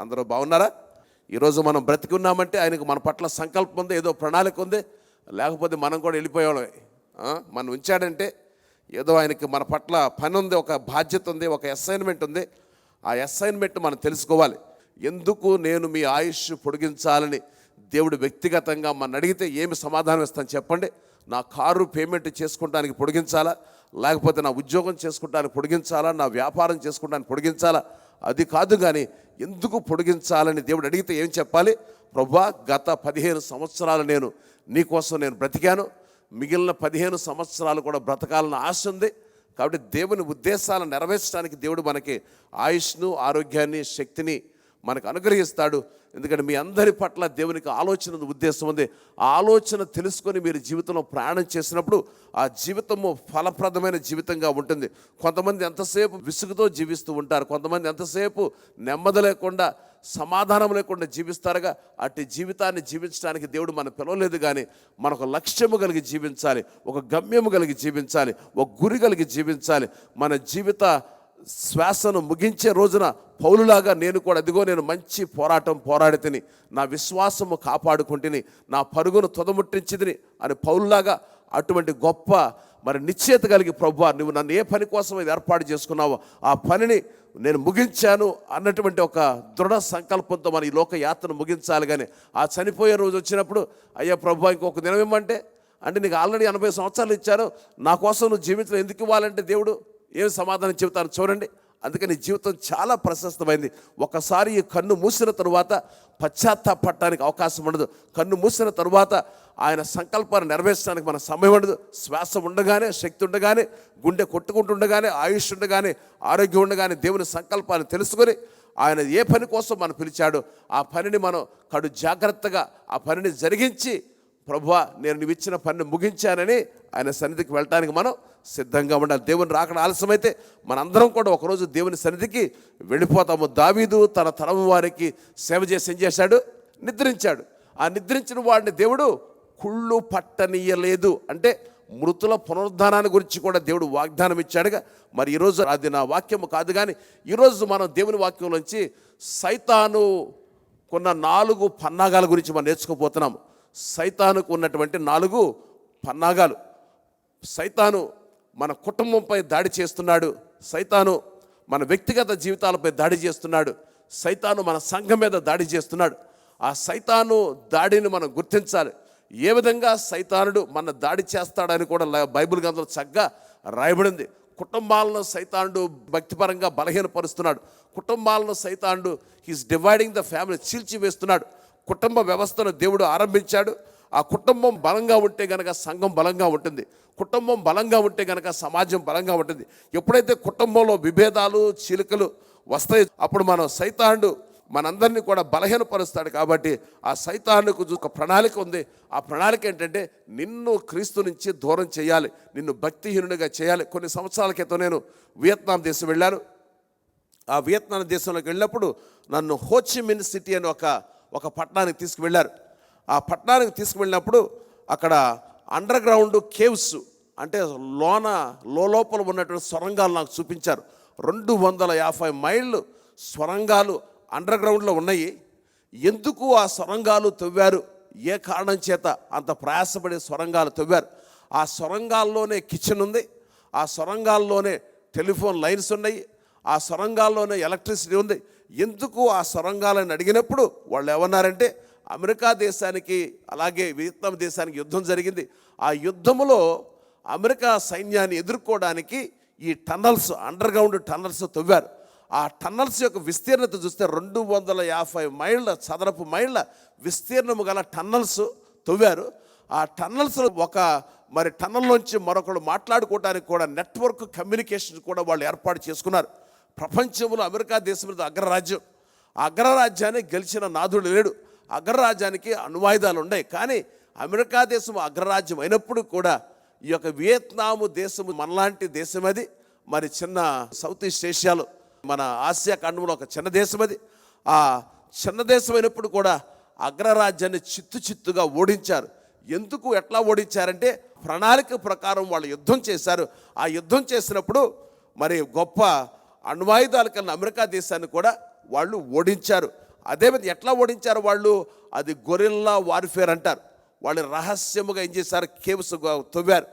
అందరూ బాగున్నారా? ఈరోజు మనం బ్రతికి ఉన్నామంటే ఆయనకు మన పట్ల సంకల్పం ఉంది, ఏదో ప్రణాళిక ఉంది. లేకపోతే మనం కూడా వెళ్ళిపోయేవాళ్ళమే. మనం ఉంచాడంటే ఏదో ఆయనకి మన పట్ల పని ఉంది, ఒక బాధ్యత ఉంది, ఒక అసైన్మెంట్ ఉంది. ఆ అసైన్మెంట్ మనం తెలుసుకోవాలి. ఎందుకు నేను మీ ఆయుష్ పొడిగించాలని దేవుడు వ్యక్తిగతంగా మన అడిగితే ఏమి సమాధానం ఇస్తాను చెప్పండి? నా కారు పేమెంట్ చేసుకుంటానికి పొడిగించాలా, లేకపోతే నా ఉద్యోగం చేసుకుంటానికి పొడిగించాలా, నా వ్యాపారం చేసుకుంటానికి పొడిగించాలా? అది కాదు. కానీ ఎందుకు పొడిగించాలని దేవుడు అడిగితే ఏం చెప్పాలి? ప్రభువా, గత 15 సంవత్సరాలు నీకోసం నేను బ్రతికాను, మిగిలిన 15 సంవత్సరాలు కూడా బ్రతకాలని ఆశ ఉంది. కాబట్టి దేవుని ఉద్దేశాలను నెరవేర్చడానికి దేవుడు మనకి ఆయుష్ను, ఆరోగ్యాన్ని, శక్తిని మనకు అనుగ్రహిస్తాడు. ఎందుకంటే మీ అందరి పట్ల దేవునికి ఆలోచన, ఉద్దేశం ఉంది. ఆ ఆలోచన తెలుసుకొని మీరు జీవితంలో ప్రయాణం చేసినప్పుడు ఆ జీవితము ఫలప్రదమైన జీవితంగా ఉంటుంది. కొంతమంది ఎంతసేపు విసుగుతో జీవిస్తూ ఉంటారు, కొంతమంది ఎంతసేపు నెమ్మది లేకుండా, సమాధానం లేకుండా జీవిస్తారుగా. అట్టి జీవితాన్ని జీవించడానికి దేవుడు మనం పిలవలేదు. కానీ మనకు లక్ష్యము కలిగి జీవించాలి, ఒక గమ్యము కలిగి జీవించాలి, ఒక గురి కలిగి జీవించాలి. మన జీవిత శ్వాసను ముగించే రోజున పౌలులాగా నేను మంచి పోరాటం పోరాడితిని, నా విశ్వాసము కాపాడుకుంటుని, నా పరుగును తుదముట్టించిదిని అని పౌలులాగా అటువంటి గొప్ప నిశ్చయత కలిగి, ప్రభువా నువ్వు నన్ను ఏ పని కోసం ఇది ఏర్పాటు చేసుకున్నావో ఆ పనిని నేను ముగించాను అన్నటువంటి ఒక దృఢ సంకల్పంతో మన ఈ లోక యాత్రను ముగించాలి. కానీ ఆ చనిపోయే రోజు వచ్చినప్పుడు, అయ్యా ప్రభువా ఇంకొక దినం ఇవ్వమంటే, అంటే నీకు ఆల్రెడీ 80 సంవత్సరాలు ఇచ్చారు, నా కోసం నువ్వు జీవితం ఎందుకు ఇవ్వాలంటే దేవుడు ఏం సమాధానం చెబుతారు చూడండి. అందుకని జీవితం చాలా ప్రశస్తమైంది. ఒకసారి ఈ కన్ను మూసిన తరువాత పశ్చాత్తాపడటానికి అవకాశం ఉండదు. కన్ను మూసిన తరువాత ఆయన సంకల్పాన్ని నెరవేర్చడానికి మన సమయం ఉండదు. శ్వాస ఉండగానే, శక్తి ఉండగానే, గుండె కొట్టుకుంటుండగానే, ఆయుష్ ఉండగానే, ఆరోగ్యం ఉండగానే దేవుని సంకల్పాన్ని తెలుసుకొని ఆయన ఏ పని కోసం మనం పిలిచాడో ఆ పనిని మనం కడు జాగ్రత్తగా ఆ పనిని జరిగించి, ప్రభువా నేను నువ్వు ఇచ్చిన పనిని ముగించానని ఆయన సన్నిధికి వెళ్ళటానికి మనం సిద్ధంగా ఉండాలి. దేవుని రాకడ ఆలస్యమైతే మనందరం కూడా ఒకరోజు దేవుని సన్నిధికి వెళ్ళిపోతాము. దావీదు తన తరం వారికి సేవ చేసి ఏం చేశాడు? నిద్రించాడు. ఆ నిద్రించిన వాడిని దేవుడు కుళ్ళు పట్టనీయలేదు. అంటే మృతుల పునరుద్ధానాన్ని గురించి కూడా దేవుడు వాగ్దానం ఇచ్చాడుగా. మరి ఈరోజు అది నా వాక్యము కాదు, కానీ ఈరోజు మనం దేవుని వాక్యంలోంచి సైతాను కొన్న 4 పన్నాగాల గురించి మనం నేర్చుకోబోతున్నాము. సైతానుకు ఉన్నటువంటి 4 పన్నాగాలు. సైతాను మన కుటుంబంపై దాడి చేస్తున్నాడు, సైతాను మన వ్యక్తిగత జీవితాలపై దాడి చేస్తున్నాడు, సైతాను మన సంఘం మీద దాడి చేస్తున్నాడు. ఆ సైతాను దాడిని మనం గుర్తించాలి. ఏ విధంగా సైతానుడు మన దాడి చేస్తాడని కూడా బైబిల్ గ్రంథంలో చక్కగా రాయబడింది. కుటుంబాలను సైతానుడు భక్తిపరంగా బలహీనపరుస్తున్నాడు. కుటుంబాలను సైతానుడు హీస్ డివైడింగ్ ద ఫ్యామిలీ, చీల్చివేస్తున్నాడు. కుటుంబ వ్యవస్థను దేవుడు ఆరంభించాడు. ఆ కుటుంబం బలంగా ఉంటే గనక సంఘం బలంగా ఉంటుంది, కుటుంబం బలంగా ఉంటే గనక సమాజం బలంగా ఉంటుంది. ఎప్పుడైతే కుటుంబంలో విభేదాలు, చీలికలు వస్తాయి, అప్పుడు మనం సైతానుడు మనందరినీ కూడా బలహీనపరుస్తాడు. కాబట్టి ఆ సైతానుకు ఒక ప్రణాళిక ఉంది. ఆ ప్రణాళిక ఏంటంటే నిన్ను క్రీస్తు నుంచి దూరం చేయాలి, నిన్ను భక్తిహీనుడిగా చేయాలి. కొన్ని సంవత్సరాల క్రితం నేను వియత్నాం దేశం వెళ్ళాను. ఆ వియత్నాం దేశంలోకి వెళ్ళినప్పుడు నన్ను హోచిమిన్ సిటీ అని ఒక పట్టణానికి తీసుకువెళ్ళారు. ఆ పట్టణానికి తీసుకువెళ్ళినప్పుడు అక్కడ అండర్ గ్రౌండ్ కేవ్స్, అంటే లోపల ఉన్నటువంటి సొరంగాలు నాకు చూపించారు. 250 మైళ్ళు సొరంగాలు అండర్ గ్రౌండ్లో ఉన్నాయి. ఎందుకు ఆ సొరంగాలు తవ్వారు, ఏ కారణం చేత అంత ప్రయాసపడి సొరంగాలు తవ్వారు? ఆ సొరంగాల్లోనే కిచెన్ ఉంది, ఆ సొరంగాల్లోనే టెలిఫోన్ లైన్స్ ఉన్నాయి, ఆ సొరంగాల్లోనే ఎలక్ట్రిసిటీ ఉంది. ఎందుకు ఆ సొరంగాలని అడిగినప్పుడు వాళ్ళు ఏమన్నారంటే, అమెరికా దేశానికి అలాగే వియత్నాం దేశానికి యుద్ధం జరిగింది. ఆ యుద్ధంలో అమెరికా సైన్యాన్ని ఎదుర్కోవడానికి ఈ టన్నల్స్, అండర్ గ్రౌండ్ టన్నల్స్ తవ్వారు. ఆ టన్నల్స్ యొక్క విస్తీర్ణత చూస్తే 250 మైళ్ళ చదరపు మైళ్ళ విస్తీర్ణము గల టన్నల్స్ తవ్వారు. ఆ టన్నల్స్ టన్నల్లోంచి మరొకరు మాట్లాడుకోవడానికి కూడా నెట్వర్క్ కమ్యూనికేషన్ కూడా వాళ్ళు ఏర్పాటు చేసుకున్నారు. ప్రపంచంలో అమెరికా దేశం మీద అగ్రరాజ్యం. ఆ అగ్రరాజ్యాన్ని గెలిచిన నాథుడు లేడు. అగ్రరాజ్యానికి అణ్వాయుధాలు ఉన్నాయి. కానీ అమెరికా దేశం అగ్రరాజ్యం అయినప్పుడు కూడా ఈ యొక్క వియత్నాము దేశము మనలాంటి దేశం, అది చిన్న సౌత్ ఈస్ట్ ఏషియాలో మన ఆసియా ఖండంలో ఒక చిన్న దేశం. అది ఆ చిన్న దేశం అయినప్పుడు కూడా అగ్రరాజ్యాన్ని చిత్తుగా ఓడించారు. ఎందుకు, ఎట్లా ఓడించారంటే ప్రణాళిక ప్రకారం వాళ్ళు యుద్ధం చేశారు. ఆ యుద్ధం చేసినప్పుడు గొప్ప అణ్వాయుధాల కన్నా అమెరికా దేశాన్ని కూడా వాళ్ళు ఓడించారు. అదేవిధంగా ఎట్లా ఓడించారు వాళ్ళు? అది గొరిల్లా వార్ఫేర్ అంటారు. వాళ్ళు రహస్యముగా ఏం చేశారు? కేవ్స్ తవ్వారు.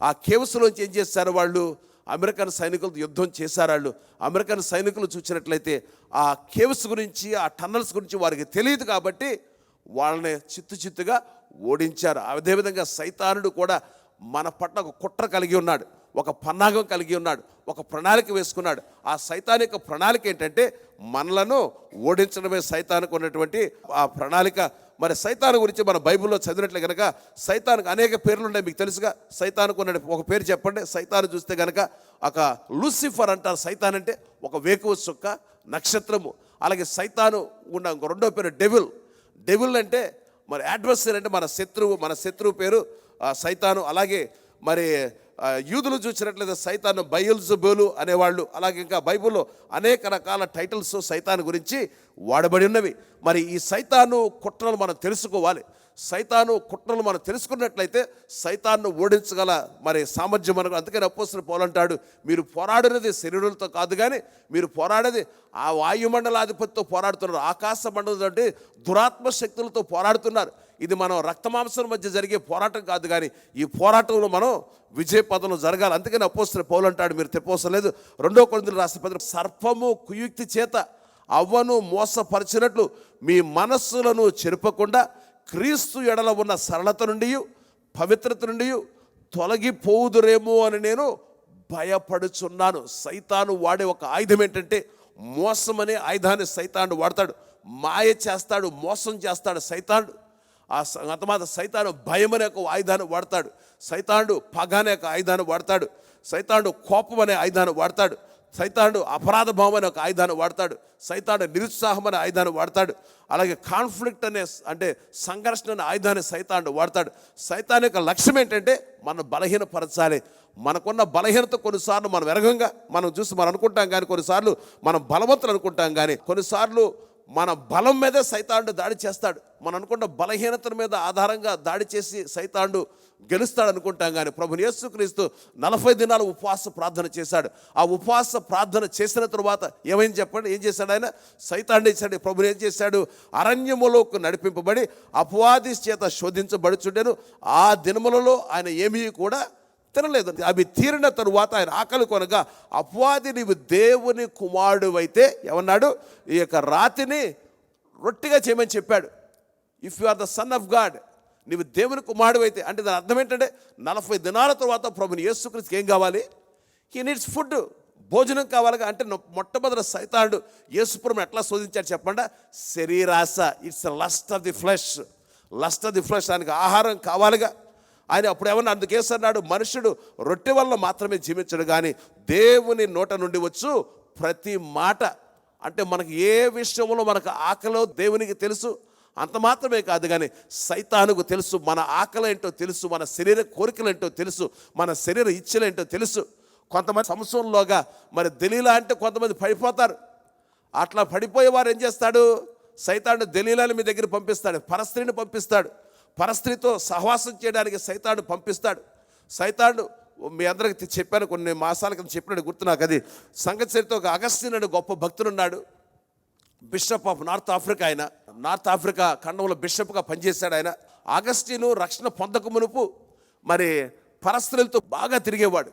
ఆ కేవ్స్లోంచి ఏం చేశారు వాళ్ళు? అమెరికన్ సైనికులతో యుద్ధం చేశారు వాళ్ళు. అమెరికన్ సైనికులు చూసినట్లయితే ఆ కేవ్స్ గురించి, ఆ టన్నల్స్ గురించి వారికి తెలియదు కాబట్టి వాళ్ళని చిత్తుగా ఓడించారు. అదేవిధంగా సైతానుడు కూడా మన పట్ల ఒక కుట్ర కలిగి ఉన్నాడు, ఒక పన్నాగం కలిగి ఉన్నాడు, ఒక ప్రణాళిక వేసుకున్నాడు. ఆ సైతానిక ప్రణాళిక ఏంటంటే మనలను ఓడించడమే సైతానికి ఉన్నటువంటి ఆ ప్రణాళిక. మరి సైతాను గురించి మన బైబిల్లో చదివినట్లే కనుక సైతానికి అనేక పేర్లు ఉన్నాయి, మీకు తెలుసుగా. సైతానికి ఉన్న ఒక పేరు చెప్పండి. సైతాను చూస్తే కనుక ఒక లూసిఫర్ అంటారు. సైతాన్ అంటే ఒక వేకువ చుక్క, నక్షత్రము. అలాగే సైతాను ఉన్న రెండో పేరు డెవిల్. డెవిల్ అంటే మరి అడ్వర్సరీ, అంటే మన శత్రువు పేరు సైతాను. అలాగే మరి యూదులు చూసినట్లయితే సైతాను బయల్జెబూలు అనేవాళ్ళు. అలాగే ఇంకా బైబిల్లో అనేక రకాల టైటిల్స్ సైతాను గురించి వాడబడి ఉన్నవి. మరి ఈ సైతాను కుట్రలు మనం తెలుసుకోవాలి. సైతాను కుట్రలు మనం తెలుసుకున్నట్లయితే సైతాన్ను ఓడించగల మరి సామర్థ్యం మనకు. అందుకని అపోస్తలుడు పౌలు అంటాడు, మీరు పోరాడినది శరీరులతో కాదు, కానీ మీరు పోరాడేది ఆ వాయుమండలాధిపతితో పోరాడుతున్నారు, ఆకాశ మండలంతో దురాత్మ శక్తులతో పోరాడుతున్నారు. ఇది మనం రక్తమాంసం మధ్య జరిగే పోరాటం కాదు, కానీ ఈ పోరాటంలో మనం విజయ పదంలో జరగాలి. అందుకని అపోస్తలుడు పౌలు అంటాడు, మీరు తెప్పవసలేదు, 2 కొరింథీయులకు రాసిన పత్రిక, సర్పము కుయుక్తి చేత అవ్వను మోసపరిచినట్లు మీ మనస్సులను చెరపకుండా క్రీస్తు ఎడల ఉన్న సరళత నుండి, పవిత్రత నుండి తొలగిపోదురేమో అని నేను భయపడుచున్నాను. సైతాను వాడే ఒక ఆయుధం ఏంటంటే మోసం అనే ఆయుధాన్ని సైతాను వాడతాడు. మాయ చేస్తాడు, మోసం చేస్తాడు సైతాను. అంతమాత్రం సైతాను భయం అనే ఒక ఆయుధాన్ని వాడతాడు. సైతానుడు పగ అనే ఒక ఆయుధాన్ని వాడతాడు. సైతానుడు కోపం అనే ఆయుధాన్ని వాడతాడు. సైతానుడు అపరాధ భావం అనే ఒక ఆయుధాన్ని వాడతాడు. సైతానుడు నిరుత్సాహం అనే ఆయుధాన్ని వాడతాడు. అలాగే కాన్ఫ్లిక్ట్ అంటే సంఘర్షణ అనే ఆయుధాన్ని సైతానుడు వాడతాడు. సైతాన్ యొక్క లక్ష్యం ఏంటంటే మనం బలహీనపరచాలి. మనకున్న బలహీనత కొన్నిసార్లు మనం ఎరగంగా మనం చూసి మనం అనుకుంటాం, కానీ కొన్నిసార్లు మనం బలవంతులు అనుకుంటాం, కానీ కొన్నిసార్లు మన బలం మీదే సైతానుడు దాడి చేస్తాడు. మనం అనుకున్న బలహీనతల మీద ఆధారంగా దాడి చేసి సైతానుడు గెలుస్తాడు అనుకుంటాం, కానీ ప్రభువు యేసుక్రీస్తు 40 దినాలు ఉపవాస ప్రార్థన చేశాడు. ఆ ఉపవాస ప్రార్థన చేసిన తరువాత ఏమైంది చెప్పండి? ఏం చేశాడు ఆయన? సైతానుడు ఇచ్చాడు. ప్రభువు ఏం చేశాడు? అరణ్యములోకి నడిపింపబడి అపవాది చేత శోధించబడుచుండెను. ఆ దినములలో ఆయన ఏమీ కూడా తినలేదు. అవి తీరిన తరువాత ఆయన ఆకలి కొనగా, అపవాది నీవు దేవుని కుమారుడు అయితే ఏమన్నాడు? ఈ యొక్క రాతిని రొట్టిగా చేయమని చెప్పాడు. If you are the son of God, నీవు దేవుని కుమారుడు అయితే, అంటే దాని అర్థం ఏంటంటే 40 దినాల తర్వాత ప్రభుని యేసుక్రీస్తుకి ఏం కావాలి? హీ నీడ్స్ ఫుడ్, భోజనం కావాలిగా. అంటే మొట్టమొదటి సైతానుడు యేసుప్రభుని ఎట్లా శోధించాడు చెప్పండి? శరీరాశ. It's lust of the flesh. Lust of the flesh, ఆయనకి ఆహారం కావాలిగా. ఆయన అప్పుడు ఏమన్నా అందుకేసన్నాడు, మనుషుడు రొట్టె వల్ల మాత్రమే జీవించడు, కానీ దేవుని నోట నుండి వచ్చు ప్రతి మాట. అంటే మనకి ఏ విషయంలో మనకు ఆకలో దేవునికి తెలుసు. అంత మాత్రమే కాదు, కానీ సైతానుకు తెలుసు మన ఆకలి ఏంటో తెలుసు, మన శరీర కోరికలు ఏంటో తెలుసు, మన శరీర ఇచ్చలు ఏంటో తెలుసు. కొంతమంది సంవత్సరంలోగా మరి దెలీలా అంటే కొంతమంది పడిపోతారు. అట్లా పడిపోయేవారు ఏం చేస్తాడు? సైతాను దెలీలాని మీ దగ్గర పంపిస్తాడు, పరస్త్రీని పంపిస్తాడు. పరస్త్రీతో సహవాసం చేయడానికి సైతాను పంపిస్తాడు. సైతాను మీ అందరికి చెప్పాను, కొన్ని మాసాల కింద చెప్పినట్టు గుర్తు నాకు. అది సంగతి చరిత్ర. ఒక అగస్టిన్ అనే గొప్ప భక్తుడున్నాడు, బిషప్ ఆఫ్ నార్త్ ఆఫ్రికా. ఆయన నార్త్ ఆఫ్రికా ఖండంలో బిషప్గా పనిచేశాడు. ఆయన అగస్టిను రక్షణ పొందక మునుపు మరి పరస్త్రీలతో బాగా తిరిగేవాడు.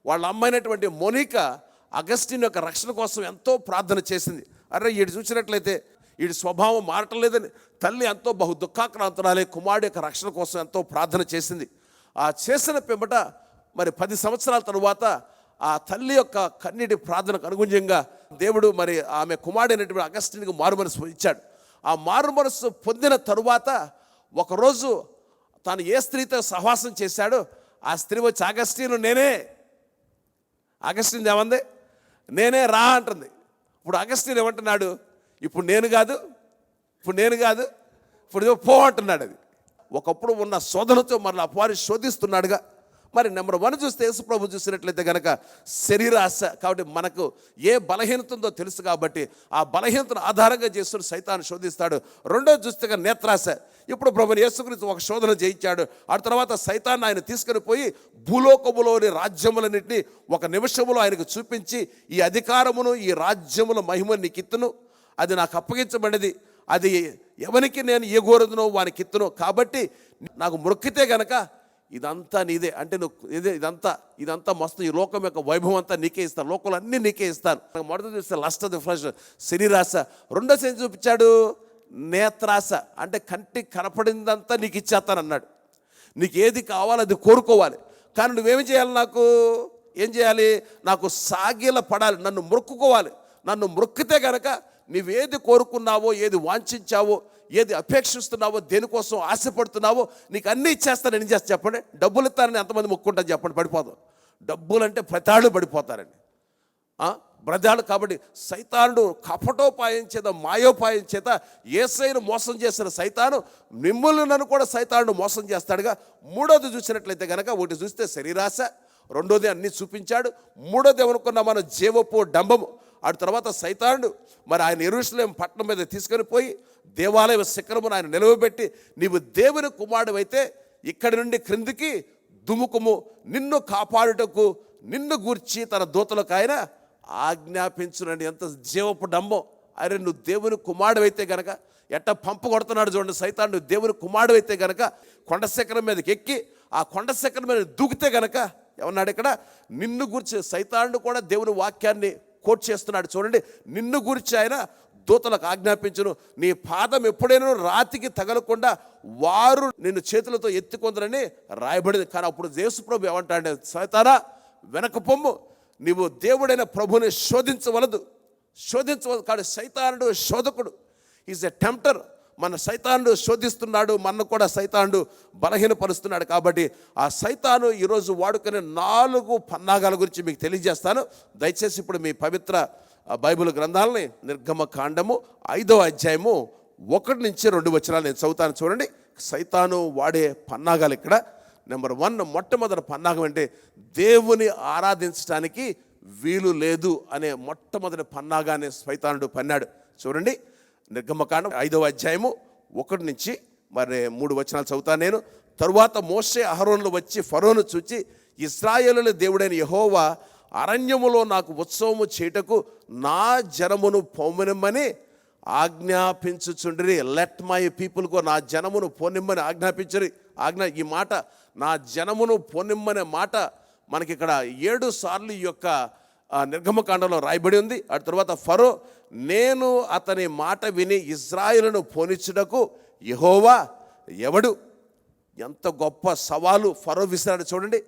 వాళ్ళ అమ్మాయినటువంటి మోనికా అగస్టిన్ యొక్క రక్షణ కోసం ఎంతో ప్రార్థన చేసింది. అరే వీడు చూసినట్లయితే వీడి స్వభావం మారటం లేదని తల్లి ఎంతో బహు దుఃఖాక్రాంతురాలే కుమారుడు యొక్క రక్షణ కోసం ఎంతో ప్రార్థన చేసింది. ఆ చేసిన పిమ్మట మరి 10 సంవత్సరాల తరువాత ఆ తల్లి యొక్క కన్నీటి ప్రార్థనకు అనుగుణంగా దేవుడు మరి ఆమె కుమారుడైనటువంటి అగస్టిన్కి మారుమనసు ఇచ్చాడు. ఆ మారుమనసు పొందిన తరువాత ఒకరోజు తాను ఏ స్త్రీతో సహవాసం చేశాడో ఆ స్త్రీ వచ్చి, అగస్టిన్ నేనే. అగస్టిన్ ఏమంది? నేనే రా అంటుంది. ఇప్పుడు అగస్టిన్ ఏమంటున్నాడు? ఇప్పుడు నేను కాదు, ఇప్పుడు పో అంటున్నాడు. అది ఒకప్పుడు ఉన్న శోధనతో మరలా అపవాది శోధిస్తున్నాడుగా. మరి నెంబర్ 1 చూస్తే యేసు ప్రభు చూసినట్లయితే కనుక శరీరాశ. కాబట్టి మనకు ఏ బలహీనత ఉందో తెలుసు, కాబట్టి ఆ బలహీనతను ఆధారంగా చేస్తున్న సైతాను శోధిస్తాడు. రెండోది చూస్తే నేత్రాశ. ఇప్పుడు ప్రభుని యేసుక్రీస్తు ఒక శోధన చేయించాడు. ఆ తర్వాత సైతాన్ని ఆయన తీసుకుని పోయి భూలోకములోని రాజ్యములన్నింటినీ ఒక నిమిషంలో ఆయనకు చూపించి, ఈ అధికారమును ఈ రాజ్యముల మహిమను నీకు ఇత్తును, అది నాకు అప్పగించబడినది, అది ఎవరికి నేను ఎగోరదునో వానికి ఇత్తును, కాబట్టి నాకు మొక్కితే గనక ఇదంతా నీదే. అంటే నువ్వు ఇదంతా మొత్తం ఈ లోకం యొక్క వైభవం అంతా నీకే ఇస్తాను, లోకంలో అన్నీ నీకే ఇస్తాను. నాకు మొదటి చూస్తే లస్ట్ ఆఫ్ ది ఫ్లెష్, శరీరాశ. రెండో సెన్స్ చూపించాడు నేత్రాశ, అంటే కంటికి కనపడిందంతా నీకు ఇచ్చేస్తాను అన్నాడు. నీకు ఏది కావాలో అది కోరుకోవాలి, కానీ నువ్వేమి చేయాలి, ఏం చేయాలి, నాకు సాగిల పడాలి, నన్ను మొక్కుకోవాలి. నన్ను మొక్కితే గనక నువ్వేది కోరుకున్నావో, ఏది వాంఛించావో, ఏది అపేక్షిస్తున్నావో, దేనికోసం ఆశపడుతున్నావో నీకు అన్నీ ఇచ్చేస్తాను. ఏం చేస్తా చెప్పండి? డబ్బులు ఇస్తానని ఎంతమంది మొక్కుంటాను చెప్పండి? పడిపోదాం. డబ్బులు అంటే ప్రతాళ్ళు పడిపోతారండి, బ్రదాలు. కాబట్టి సైతానుడు కపటోపాయం చేత, మాయోపాయం చేత యేసయ్యను మోసం చేసిన సైతాను మిమ్మల్ని నన్ను కూడా సైతానుడు మోసం చేస్తాడుగా. మూడోది చూసినట్లయితే కనుక, ఒకటి చూస్తే శరీరాశ, రెండోది అన్నీ చూపించాడు, మూడోది ఏమనుకున్నా మనం జీవపు డంబము. ఆ తర్వాత సైతానుడు మరి ఆయన యెరూషలేం పట్టణం మీద తీసుకొని పోయి దేవాలయ శిఖరమును ఆయన నిలవబెట్టి, నీవు దేవుని కుమారుడు అయితే ఇక్కడి నుండి క్రిందికి దుముకుము, నిన్ను కాపాడుటకు నిన్ను గూర్చి తన దూతలకు ఆయన ఆజ్ఞాపించునండి. ఎంత జీవపు డంబం! అరే నువ్వు దేవుని కుమారుడు అయితే గనక, ఎట్ట పంపు కొడుతున్నాడు చూడండి సైతాను. నువ్వు దేవుని కుమారుడు అయితే గనక కొండ శిఖరం మీదకి ఎక్కి ఆ కొండ శిఖరం మీద దూకితే గనక ఏమన్నాడు ఇక్కడ, నిన్ను గురించి. సైతానుడు కూడా దేవుని వాక్యాన్ని కోట్ చేస్తున్నాడు చూడండి. నిన్ను గురించి ఆయన దూతలకు ఆజ్ఞాపించును, నీ పాదం ఎప్పుడైనా రాతికి తగలకుండా వారు నిన్ను చేతులతో ఎత్తుకొందరని రాయబడింది. కానీ అప్పుడు యేసుప్రభు ఏమంటాడు, సైతానా వెనక పొమ్ము, నీవు దేవుడైన ప్రభుని శోధించవలదు. కానీ సైతానుడు శోధకుడు, ఈజ్ ఎ టెంప్టర్. మన సైతానుడు శోధిస్తున్నాడు, మన కూడా సైతానుడు బలహీనపరుస్తున్నాడు. కాబట్టి ఆ సైతాను ఈరోజు వాడుకునే 4 పన్నాగాల గురించి మీకు తెలియజేస్తాను. దయచేసి ఇప్పుడు మీ పవిత్ర బైబిల్ గ్రంథాలని నిర్గమకాండము 5వ అధ్యాయము 1 నుంచి 2 వచనాలు నేను చదువుతాను చూడండి. సైతాను వాడే పన్నాగాలు ఇక్కడ. నెంబర్ 1, మొట్టమొదటి పన్నాగం అంటే దేవుని ఆరాధించడానికి వీలు లేదు అనే మొట్టమొదటి పన్నాగాన్ని సైతానుడు పన్నాడు చూడండి. నిర్గమకాండం 5వ అధ్యాయము 1 నుంచి 3 వచనాలు చదువుతాను నేను. తరువాత మోషే అహరోనులు వచ్చి ఫరోను చూచి, ఇశ్రాయేలుల దేవుడైన యెహోవా అరణ్యములో నాకు ఉత్సవము చేయుటకు నా జనమును పోనిమ్మని ఆజ్ఞాపించుచుండిరి. లెట్ మై పీపుల్ గో, నా జనమును పోనిమ్మని ఆజ్ఞాపించరి. ఈ మాట నా జనమును పోనిమ్మనే మాట మనకి ఇక్కడ 7 సార్లు ఈ యొక్క నిర్గమకాండంలో రాయబడి ఉంది. ఆ తర్వాత ఫరో, నేను అతని మాట విని ఇశ్రాయేలును పోనిచ్చుటకు యెహోవా ఎవడు? ఎంత గొప్ప సవాలు ఫరో విసిరాడు చూడండి.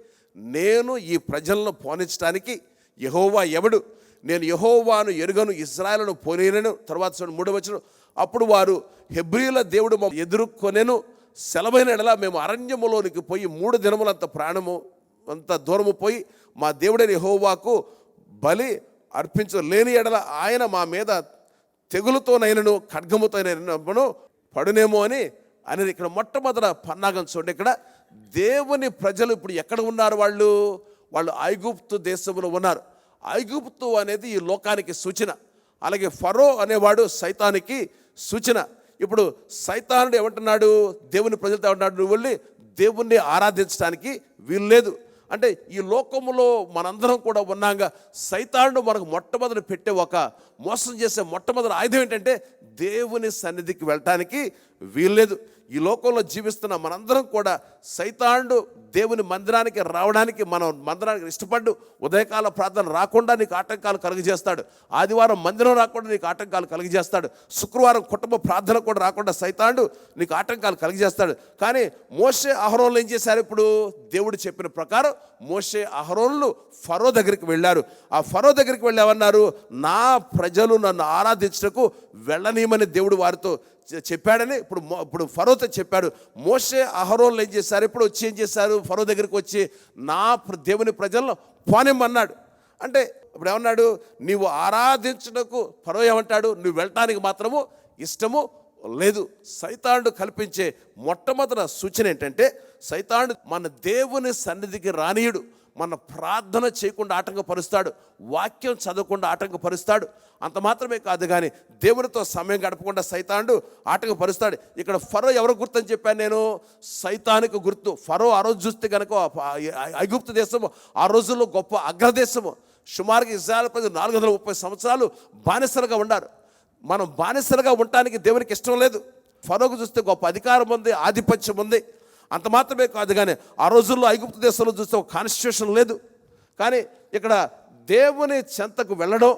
నేను ఈ ప్రజలను పోనించడానికి యెహోవా ఎవడు? నేను యెహోవాను ఎరుగను, ఇశ్రాయేలును పోనీనను. తర్వాత చూడండి 3వ వచనం, అప్పుడు వారు హెబ్రీయుల దేవుడు ఎదుర్కొనెను, సెలవైన ఎడల మేము అరణ్యములోనికి పోయి 3 దినములంత ప్రాణము అంత దూరము పోయి మా దేవుడైన యెహోవాకు బలి అర్పించలేని ఎడల ఆయన మా మీద తెగులుతోనైనను ఖడ్గముతోనైనను పడునేమో అని అనేది. ఇక్కడ మొట్టమొదట పన్నాగం చూడండి. ఇక్కడ దేవుని ప్రజలు ఇప్పుడు ఎక్కడ ఉన్నారు? వాళ్ళు ఐగుప్తు దేశంలో ఉన్నారు. ఐగుప్తు అనేది ఈ లోకానికి సూచన. అలాగే ఫరో అనేవాడు సైతానికి సూచన. ఇప్పుడు సైతానుడు ఏమంటున్నాడు? దేవుని ప్రజలతో ఏమంటున్నాడు? నువ్వు వెళ్ళి దేవుణ్ణి ఆరాధించడానికి వీలు లేదు. అంటే ఈ లోకములో మనందరం కూడా ఉన్నాగా సైతానుడు మనకు మొట్టమొదటి పెట్టే ఒక మోసం చేసే మొట్టమొదటి ఆయుధం ఏంటంటే దేవుని సన్నిధికి వెళ్ళటానికి వీల్లేదు. ఈ లోకంలో జీవిస్తున్న మనందరం కూడా సైతానుడు దేవుని మందిరానికి రావడానికి, మనం మందిరానికి ఇష్టపడ్డు ఉదయకాల ప్రార్థన రాకుండా నీకు ఆటంకాలు కలుగజేస్తాడు, ఆదివారం మందిరం రాకుండా నీకు ఆటంకాలు కలుగజేస్తాడు, శుక్రవారం కుటుంబ ప్రార్థన కూడా రాకుండా సైతానుడు నీకు ఆటంకాలు కలుగజేస్తాడు. కానీ మోషే అహరోనులు ఏం చేశారు? ఇప్పుడు దేవుడు చెప్పిన ప్రకారం మోషే అహరోనులు ఫరో దగ్గరికి వెళ్ళారు. ఆ ఫరో దగ్గరికి వెళ్ళామన్నారు, నా ప్రజలు నన్ను ఆరాధించటకు వెళ్ళనీయమని దేవుడు వారితో చెప్పాడని ఇప్పుడు ఫరోతో చెప్పాడు. మోషే అహరోనులు ఏం చేశారు? ఇప్పుడు వచ్చి ఏం చేశారు? ఫరో దగ్గరికి వచ్చి నా దేవుని ప్రజలను పోనిమ్మన్నాడు. అంటే ఇప్పుడు ఏమన్నాడు? నీవు ఆరాధించుటకు ఫరో ఏమంటాడు? నువ్వు వెళ్ళటానికి మాత్రము ఇష్టము లేదు. సైతానుడు కల్పించే మొట్టమొదటి సూచన ఏంటంటే సైతానుడు మన దేవుని సన్నిధికి రానీయుడు, మన ప్రార్థన చేయకుండా ఆటంకపరుస్తాడు, వాక్యం చదవకుండా ఆటంకపరుస్తాడు. అంత మాత్రమే కాదు కానీ దేవునితో సమయం గడపకుండా సైతానుడు ఆటంకపరుస్తాడు. ఇక్కడ ఫరో ఎవరు గుర్తు అని చెప్పాను నేను? సైతానికి గుర్తు. ఫరో ఆ రోజు చూస్తే కనుక ఐగుప్తు దేశము ఆ రోజుల్లో గొప్ప అగ్రదేశము. సుమారుగా ఇశ్రాయేలు ప్రజలు 430 సంవత్సరాలు బానిసలుగా ఉన్నారు. మనం బానిసలుగా ఉండటానికి దేవునికి ఇష్టం లేదు. ఫరోకు చూస్తే గొప్ప అధికారం ఉంది, ఆధిపత్యం ఉంది. అంత మాత్రమే కాదు కానీ ఆ రోజుల్లో ఐగుప్తు దేశంలో చూస్తే ఒక కాన్స్టిట్యూషన్ లేదు. కానీ ఇక్కడ దేవుని చెంతకు వెళ్ళడం,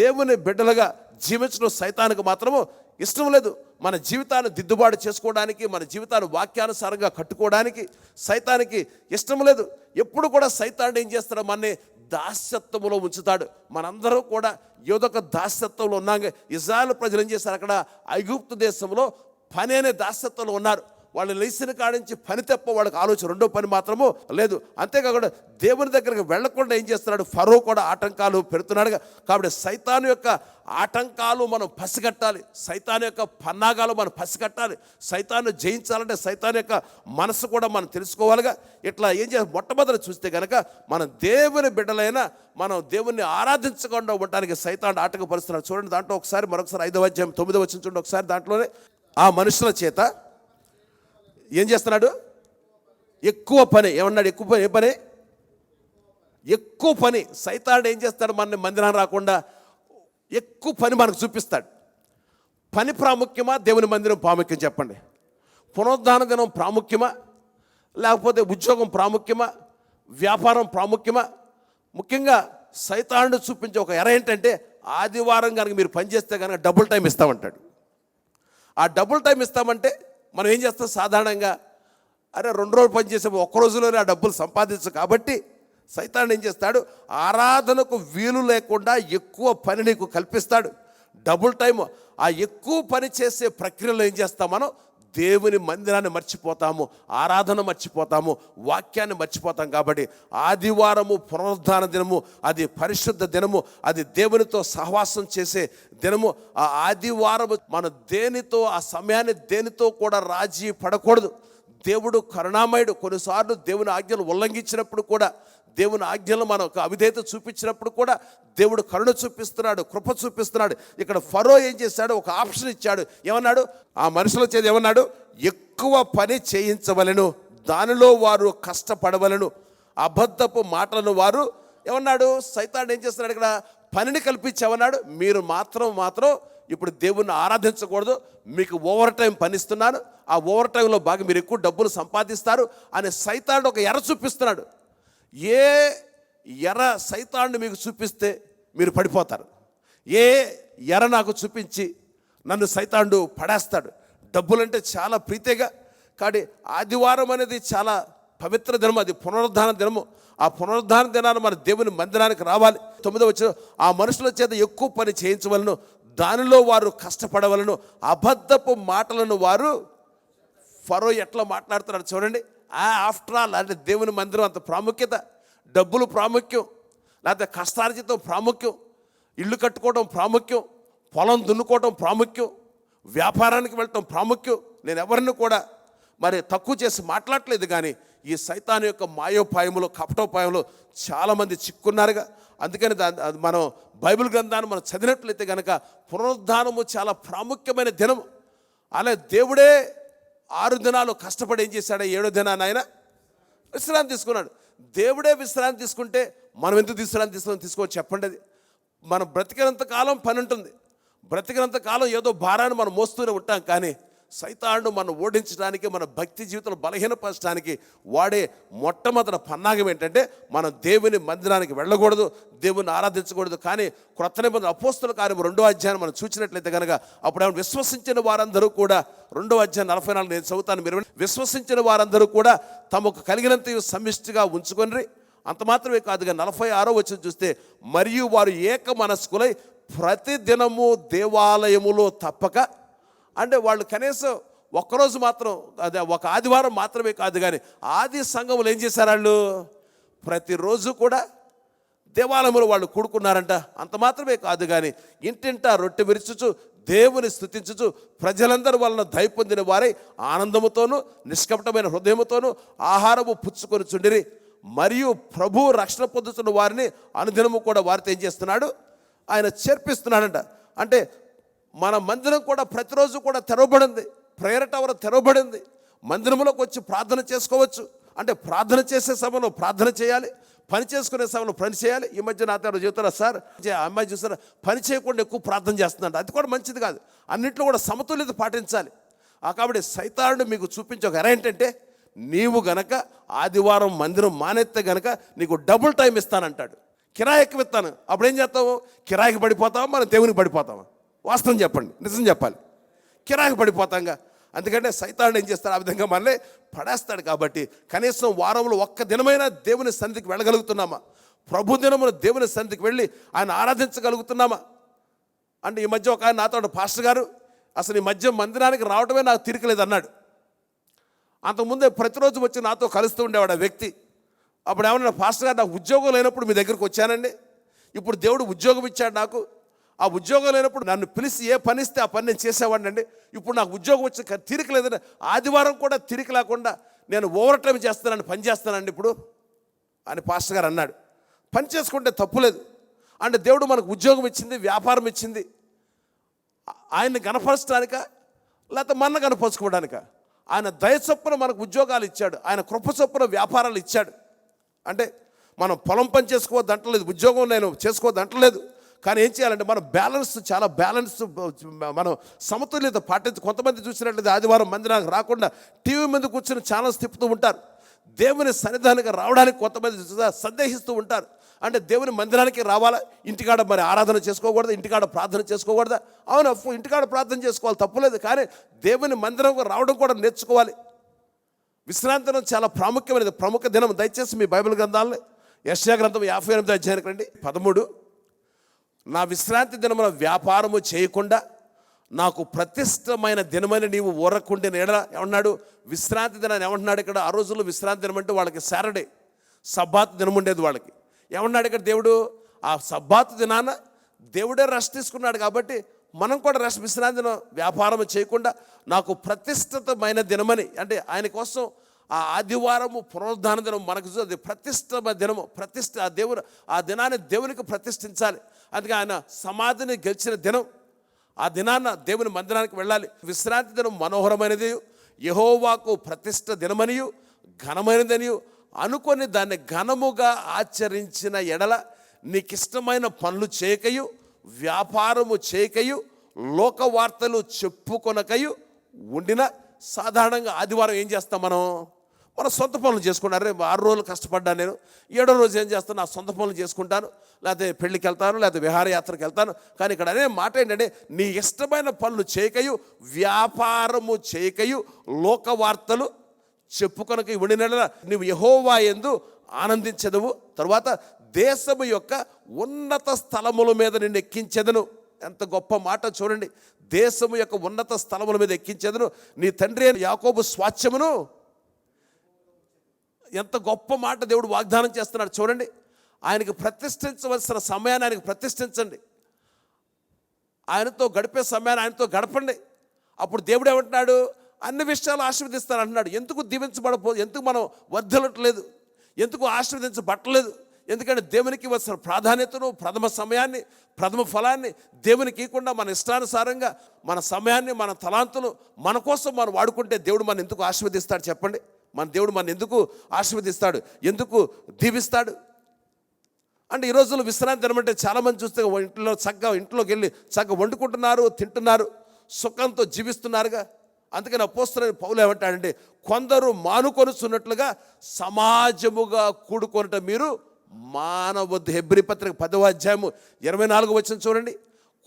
దేవుని బిడ్డలుగా జీవించడం సైతానికి మాత్రము ఇష్టం లేదు. మన జీవితాన్ని దిద్దుబాటు చేసుకోవడానికి, మన జీవితాన్ని వాక్యానుసారంగా కట్టుకోవడానికి సైతానికి ఇష్టం లేదు. ఎప్పుడు కూడా సైతాన్ని ఏం చేస్తాడు? మనని దాస్యత్వంలో ఉంచుతాడు. మనందరూ కూడా ఏదొక దాస్యత్వంలో ఉన్నాం. ఇజ్రాయెల్ ప్రజలు ఏం చేస్తారు? అక్కడ ఐగుప్తు దేశంలో పని అనే దాస్యత్వంలో ఉన్నారు. వాళ్ళు లేచిన కాడించి పని తప్ప వాళ్ళకి ఆలోచన రెండో పని మాత్రము లేదు. అంతేకాకుండా దేవుని దగ్గరికి వెళ్లకుండా ఏం చేస్తున్నాడు? ఫరో కూడా ఆటంకాలు పెడుతున్నాడు. కాబట్టి సైతాను యొక్క ఆటంకాలు మనం పసిగట్టాలి, సైతాను యొక్క పన్నాగాలు మనం పసిగట్టాలి. సైతాన్ని జయించాలంటే సైతాను యొక్క మనసు కూడా మనం తెలుసుకోవాలిగా. ఇట్లా ఏం చేయాలి? మొట్టమొదటి చూస్తే కనుక మనం దేవుని బిడ్డలైనా మనం దేవుణ్ణి ఆరాధించకుండా ఉండడానికి సైతాన్ని ఆటంకపరుస్తున్నాడు. చూడండి, దాంట్లో ఒకసారి మరొకసారి 5వ అధ్యాయం 9వ వచనం చూడండి. ఒకసారి దాంట్లోనే ఆ మనుషుల చేత ఏం చేస్తున్నాడు? ఎక్కువ పని. ఏమన్నాడు? ఎక్కువ పని. ఏ పని? ఎక్కువ పని. సైతానుడు ఏం చేస్తాడు? మన మందిరాన్ని రాకుండా ఎక్కువ పని మనకు చూపిస్తాడు. పని ప్రాముఖ్యమా, దేవుని మందిరం ప్రాముఖ్యం? చెప్పండి. పునరుద్ధాన దినం ప్రాముఖ్యమా, లేకపోతే ఉద్యోగం ప్రాముఖ్యమా, వ్యాపారం ప్రాముఖ్యమా? ముఖ్యంగా సైతానుడు చూపించే ఒక ఎర ఏంటంటే, ఆదివారం కనుక మీరు పనిచేస్తే కనుక డబుల్ టైం ఇస్తామంటాడు. ఆ డబుల్ టైం ఇస్తామంటే మనం ఏం చేస్తాం? సాధారణంగా అరే 2 రోజులు పని చేసే ఒక్క రోజులోనే ఆ డబ్బులు సంపాదించు. కాబట్టి సైతాను ఏం చేస్తాడు? ఆరాధనకు వీలు లేకుండా ఎక్కువ పని నీకు కల్పిస్తాడు, డబుల్ టైం. ఆ ఎక్కువ పని చేసే ప్రక్రియలో ఏం చేస్తాం? మనం దేవుని మందిరాన్ని మర్చిపోతాము, ఆరాధన మర్చిపోతాము, వాక్యాన్ని మర్చిపోతాం. కాబట్టి ఆదివారము పునరుద్ధాన దినము, అది పరిశుద్ధ దినము, అది దేవునితో సహవాసం చేసే దినము. ఆ ఆదివారము మన దేనితో, ఆ సమయాన్ని దేనితో కూడా రాజీ పడకూడదు. దేవుడు కరుణామయుడు. కొన్నిసార్లు దేవుని ఆజ్ఞలు ఉల్లంఘించినప్పుడు కూడా, దేవుని ఆజ్ఞలు మనకు అవిధేయత చూపించినప్పుడు కూడా దేవుడు కరుణ చూపిస్తున్నాడు, కృప చూపిస్తున్నాడు. ఇక్కడ ఫరో ఏం చేశాడు? ఒక ఆప్షన్ ఇచ్చాడు. ఏమన్నాడు? ఆ మనుషుల చేత ఏమన్నాడు? ఎక్కువ పని చేయించవలెను, దానిలో వారు కష్టపడవలను, అబద్ధపు మాటలను వారు ఏమన్నాడు? సైతాను ఏం చేస్తున్నాడు? ఇక్కడ పనిని కల్పించామన్నాడు. మీరు మాత్రం ఇప్పుడు దేవుణ్ణి ఆరాధించకూడదు, మీకు ఓవర్ టైం పనిస్తున్నాను, ఆ ఓవర్ టైంలో బాగా మీరు ఎక్కువ డబ్బులు సంపాదిస్తారు అని సైతానుడు ఒక ఎర చూపిస్తున్నాడు. ఏ ఎర సైతానుడు మీకు చూపిస్తే మీరు పడిపోతారు? ఏ ఎర నాకు చూపించి నన్ను సైతానుడు పడేస్తాడు? డబ్బులంటే చాలా ప్రీతిగా. కానీ ఆదివారం అనేది చాలా పవిత్ర దినం, అది పునరుద్ధాన దినము. ఆ పునరుద్ధాన దినాన్ని మన దేవుని మందిరానికి రావాలి. 9వ వచనం, ఆ మనుషుల చేత ఎక్కువ పని చేయించవలను, దానిలో వారు కష్టపడవలను, అబద్ధపు మాటలను వారు. ఫరో ఎట్లా మాట్లాడుతున్నాడు చూడండి. ఆఫ్టర్ ఆల్ అంటే దేవుని మందిరం అంత ప్రాముఖ్యత, డబ్బులు ప్రాముఖ్యం, లేకపోతే కష్టార్జితం ప్రాముఖ్యం, ఇల్లు కట్టుకోవడం ప్రాముఖ్యం, పొలం దున్నుకోవడం ప్రాముఖ్యం, వ్యాపారానికి వెళ్ళటం ప్రాముఖ్యం. నేను ఎవరిని కూడా మరి తక్కువ చేసి మాట్లాడలేదు. కానీ ఈ సైతాను యొక్క మాయోపాయములు, కపటోపాయములు చాలామంది చిక్కున్నారుగా. అందుకని మనం బైబిల్ గ్రంథాన్ని మనం చదివినట్లయితే కనుక పునరుద్ధానము చాలా ప్రాముఖ్యమైన దినం. అలా దేవుడే 6 దినాలు కష్టపడి ఏం చేశాడు? 7వ దినాన్ని ఆయన విశ్రాంతి తీసుకున్నాడు. దేవుడే విశ్రాంతి తీసుకుంటే మనం ఎందుకు విశ్రాంతి తీసుకోవచ్చు చెప్పండి? అది మనం బ్రతికినంత కాలం పని ఉంటుంది, బ్రతికినంత కాలం ఏదో భారాన్ని మనం మోస్తూనే ఉంటాం. కానీ సైతానుడు మనం ఓడించడానికి, మన భక్తి జీవితంలో బలహీనపరచడానికి వాడే మొట్టమొదటి పన్నాగం ఏంటంటే మనం దేవుని మందిరానికి వెళ్ళకూడదు, దేవుని ఆరాధించకూడదు. కానీ క్రొత్త నిబంధన అపోస్తల కార్యం 2వ అధ్యాయం మనం చూసినట్లయితే కనుక అప్పుడు ఏమైనా విశ్వసించిన వారందరూ కూడా 2వ అధ్యాయం 44 నేను చదువుతాను, మీరు విశ్వసించిన వారందరూ కూడా తమకు కలిగినంత సమిష్టిగా ఉంచుకొని. అంత మాత్రమే కాదుగా 46వ వచనం చూస్తే, మరియు వారు ఏక మనస్కులై ప్రతి దినము దేవాలయములో తప్పక, అంటే వాళ్ళు కనీసం ఒక్కరోజు మాత్రం, అదే ఒక ఆదివారం మాత్రమే కాదు కానీ ఆది సంఘములు ఏం చేశారు? వాళ్ళు ప్రతిరోజు కూడా దేవాలయంలో వాళ్ళు కూడుకున్నారంట. అంత మాత్రమే కాదు కానీ ఇంటింటా రొట్టె విరుచుచు దేవుని స్తుతించుచు ప్రజలందరూ వాళ్ళను దయ పొందిన వారై ఆనందముతోనూ నిష్కపటమైన హృదయముతోనూ ఆహారము పుచ్చుకొని చుండిరి. మరియు ప్రభు రక్షణ పొందుతున్న వారిని అనుదినము కూడా వారితో ఏం చేస్తున్నాడు? ఆయన చేర్పిస్తున్నాడంట. అంటే మన మందిరం కూడా ప్రతిరోజు కూడా తెరవబడింది, ప్రేయర్ టవర్ తెరవబడింది. మందిరంలోకి వచ్చి ప్రార్థన చేసుకోవచ్చు. అంటే ప్రార్థన చేసే సమయంలో ప్రార్థన చేయాలి, పని చేసుకునే సమయంలో పని చేయాలి. ఈ మధ్య నాతో చెబుతారా సార్, ఆ అమ్మాయి చూస్తారా పని చేయకుండా ఎక్కువ ప్రార్థన చేస్తుందంట. అది కూడా మంచిది కాదు. అన్నింటిలో కూడా సమతుల్యత పాటించాలి. కాబట్టి సైతానుడు మీకు చూపించే ఒక ఎర ఏంటంటే, నీవు గనక ఆదివారం మందిరం మానేస్తే గనక నీకు డబుల్ టైం ఇస్తానంటాడు. కిరాయి ఎక్కువ ఇస్తాను. అప్పుడు ఏం చేస్తావు? కిరాయికి పడిపోతావా, మనం దేవునికి పడిపోతావా? వాస్తవం చెప్పండి, నిజం చెప్పాలి. కిరాయికి పడిపోతాంగా. అందుకంటే సైతానుడు ఏం చేస్తాడు? ఆ విధంగా మనల్ని పడేస్తాడు. కాబట్టి కనీసం వారంలో ఒక్క దినమైనా దేవుని సన్నిధికి వెళ్ళగలుగుతున్నామా? ప్రభు దినమున దేవుని సన్నిధికి వెళ్ళి ఆయన ఆరాధించగలుగుతున్నామా? అంటే ఈ మధ్య ఒక ఆయన నాతో, పాస్టర్ గారు అసలు ఈ మధ్య మందిరానికి రావడమే నాకు తీరికలేదు అన్నాడు. అంతకుముందే ప్రతిరోజు వచ్చి నాతో కలుస్తూ ఉండేవాడు ఆ వ్యక్తి. అప్పుడు ఏమన్నా, పాస్టర్ గారు నాకు ఉద్యోగం లేనప్పుడు మీ దగ్గరికి వచ్చానండి, ఇప్పుడు దేవుడు ఉద్యోగం ఇచ్చాడు నాకు. ఆ ఉద్యోగం లేనప్పుడు నన్ను పిలిచి ఏ పని ఇస్తే ఆ పని నేను చేసేవాడిని అండి. ఇప్పుడు నాకు ఉద్యోగం వచ్చి తీరిక లేదండి, ఆదివారం కూడా తీరిక లేకుండా నేను ఓవర్ టైం చేస్తానని పని చేస్తానండి ఇప్పుడు అని పాస్టర్ గారు అన్నాడు. పని చేసుకుంటే తప్పులేదు. అంటే దేవుడు మనకు ఉద్యోగం ఇచ్చింది, వ్యాపారం ఇచ్చింది, ఆయన్ని గణపరచడానిక లేకపోతే మన గణపరుచుకోవడానిక? ఆయన దయ చొప్పున మనకు ఉద్యోగాలు ఇచ్చాడు, ఆయన కృప చొప్పున వ్యాపారాలు ఇచ్చాడు. అంటే మనం పొలం పని చేసుకోవద్దు అంటలేదు, ఉద్యోగం నేను చేసుకోవద్దు అంటలేదు. కానీ ఏం చేయాలంటే మనం చాలా బ్యాలెన్స్ మనం సమతుల్యత పాటించి. కొంతమంది చూసినట్లయితే ఆదివారం మందిరానికి రాకుండా టీవీ మీద కూర్చొని ఛానల్స్ తిప్పుతూ ఉంటారు. దేవుని సన్నిధానికి రావడానికి కొంతమంది సందేహిస్తూ ఉంటారు. అంటే దేవుని మందిరానికి రావాలా, ఇంటికాడ మరి ఆరాధన చేసుకోకూడదా, ఇంటికాడ ప్రార్థన చేసుకోకూడదా? అవును, ఇంటికాడ ప్రార్థన చేసుకోవాలి, తప్పులేదు. కానీ దేవుని మందిరం రావడం కూడా నేర్చుకోవాలి. విశ్రాంతి దినం చాలా ప్రాముఖ్యమైనది, ప్రముఖ దినం. దయచేసి మీ బైబిల్ గ్రంథాలని యెషయా గ్రంథం 58వ అధ్యాయానికి రండి. 13, నా విశ్రాంతి దినమున వ్యాపారము చేయకుండా నాకు ప్రతిష్టమైన దినమని నీవు ఊరకుండిన ఎడల ఏమన్నాడు? విశ్రాంతి దినాన్ని ఏమంటున్నాడు ఇక్కడ? ఆ రోజుల్లో విశ్రాంతి దినం అంటే వాళ్ళకి సాటర్డే, సబ్బాత్ దినం ఉండేది వాళ్ళకి. ఏమన్నాడు ఇక్కడ దేవుడు? ఆ సబ్బాతు దినాన దేవుడే రెస్ట్ తీసుకున్నాడు. కాబట్టి మనం కూడా రెస్ట్, విశ్రాంతి దినం వ్యాపారం చేయకుండా నాకు ప్రతిష్ఠితమైన దినమని, అంటే ఆయన కోసం ఆ ఆదివారము పునరుద్ధాన దినం మనకు అది ప్రతిష్ఠ దినము. ఆ దినాన్ని దేవునికి ప్రతిష్ఠించాలి. అందుకే ఆయన సమాధిని గెలిచిన దినం. ఆ దినాన్న దేవుని మందిరానికి వెళ్ళాలి. విశ్రాంతి దినం మనోహరమైనది, యెహోవాకు ప్రతిష్ఠ దినమనియు ఘనమైనదనియు అనుకొని దాన్ని ఘనముగా ఆచరించిన ఎడల నీకిష్టమైన పనులు చేయకయు, వ్యాపారము చేయకయు, లోక వార్తలు చెప్పుకొనకయు ఉండిన. సాధారణంగా ఆదివారం ఏం చేస్తాం మన సొంత పనులు చేసుకుంటారు. 6 రోజులు కష్టపడ్డాను నేను, 7వ రోజు ఏం చేస్తాను? నా సొంత పనులు చేసుకుంటాను, లేకపోతే పెళ్ళికి వెళ్తాను, లేకపోతే విహారయాత్రకు వెళ్తాను. కానీ ఇక్కడ అనే మాట ఏంటంటే, నీ ఇష్టమైన పనులు చేయకయు, వ్యాపారము చేయకయు, లోక వార్తలు చెప్పుకొనక ఉండిన నువ్వు యెహోవా యందు ఆనందించెదవు. తర్వాత దేశము యొక్క ఉన్నత స్థలముల మీద నిన్ను ఎక్కించెదను. ఎంత గొప్ప మాట చూడండి. దేశము యొక్క ఉన్నత స్థలముల మీద ఎక్కించెదను, నీ తండ్రి అయిన యాకోబు స్వాస్థ్యమును. ఎంత గొప్ప మాట దేవుడు వాగ్దానం చేస్తున్నాడు చూడండి. ఆయనకు ప్రతిష్ఠించవలసిన సమయాన్ని ఆయనకు ప్రతిష్ఠించండి. ఆయనతో గడిపే సమయాన్ని ఆయనతో గడపండి. అప్పుడు దేవుడు ఏమంటున్నాడు? అన్ని విషయాలు ఆశీర్వదిస్తాను అంటున్నాడు. ఎందుకు ఎందుకు మనం వర్ధిల్లట్లేదు, ఎందుకు ఆశీర్వదించబట్టలేదు? ఎందుకంటే దేవునికి ఇవ్వాల్సిన ప్రాధాన్యతను, ప్రథమ సమయాన్ని, ప్రథమ ఫలాన్ని దేవునికి ఇవ్వకుండా మన ఇష్టానుసారంగా మన సమయాన్ని, మన తలాంతులు మన కోసం మనం వాడుకుంటే దేవుడు మన ఎందుకు ఆశీర్వదిస్తాడు చెప్పండి? మన దేవుడు మన ఎందుకు ఆశీర్వదిస్తాడు, ఎందుకు దీవిస్తాడు? అంటే ఈ రోజుల్లో విశ్రాంతి దినమంటే చాలామంది చూస్తే ఇంట్లోకి వెళ్ళి చక్కగా వండుకుంటున్నారు, తింటున్నారు, సుఖంతో జీవిస్తున్నారుగా. అందుకని అపోస్తలుడైన పౌలు ఏమంటాడంటే, కొందరు మానుకొనుచున్నట్లుగా సమాజముగా కూడుకొనుట మీరు మానవద్దు. హెబ్రీ పత్రిక 10వ అధ్యాయము 24వ వచనం చూడండి.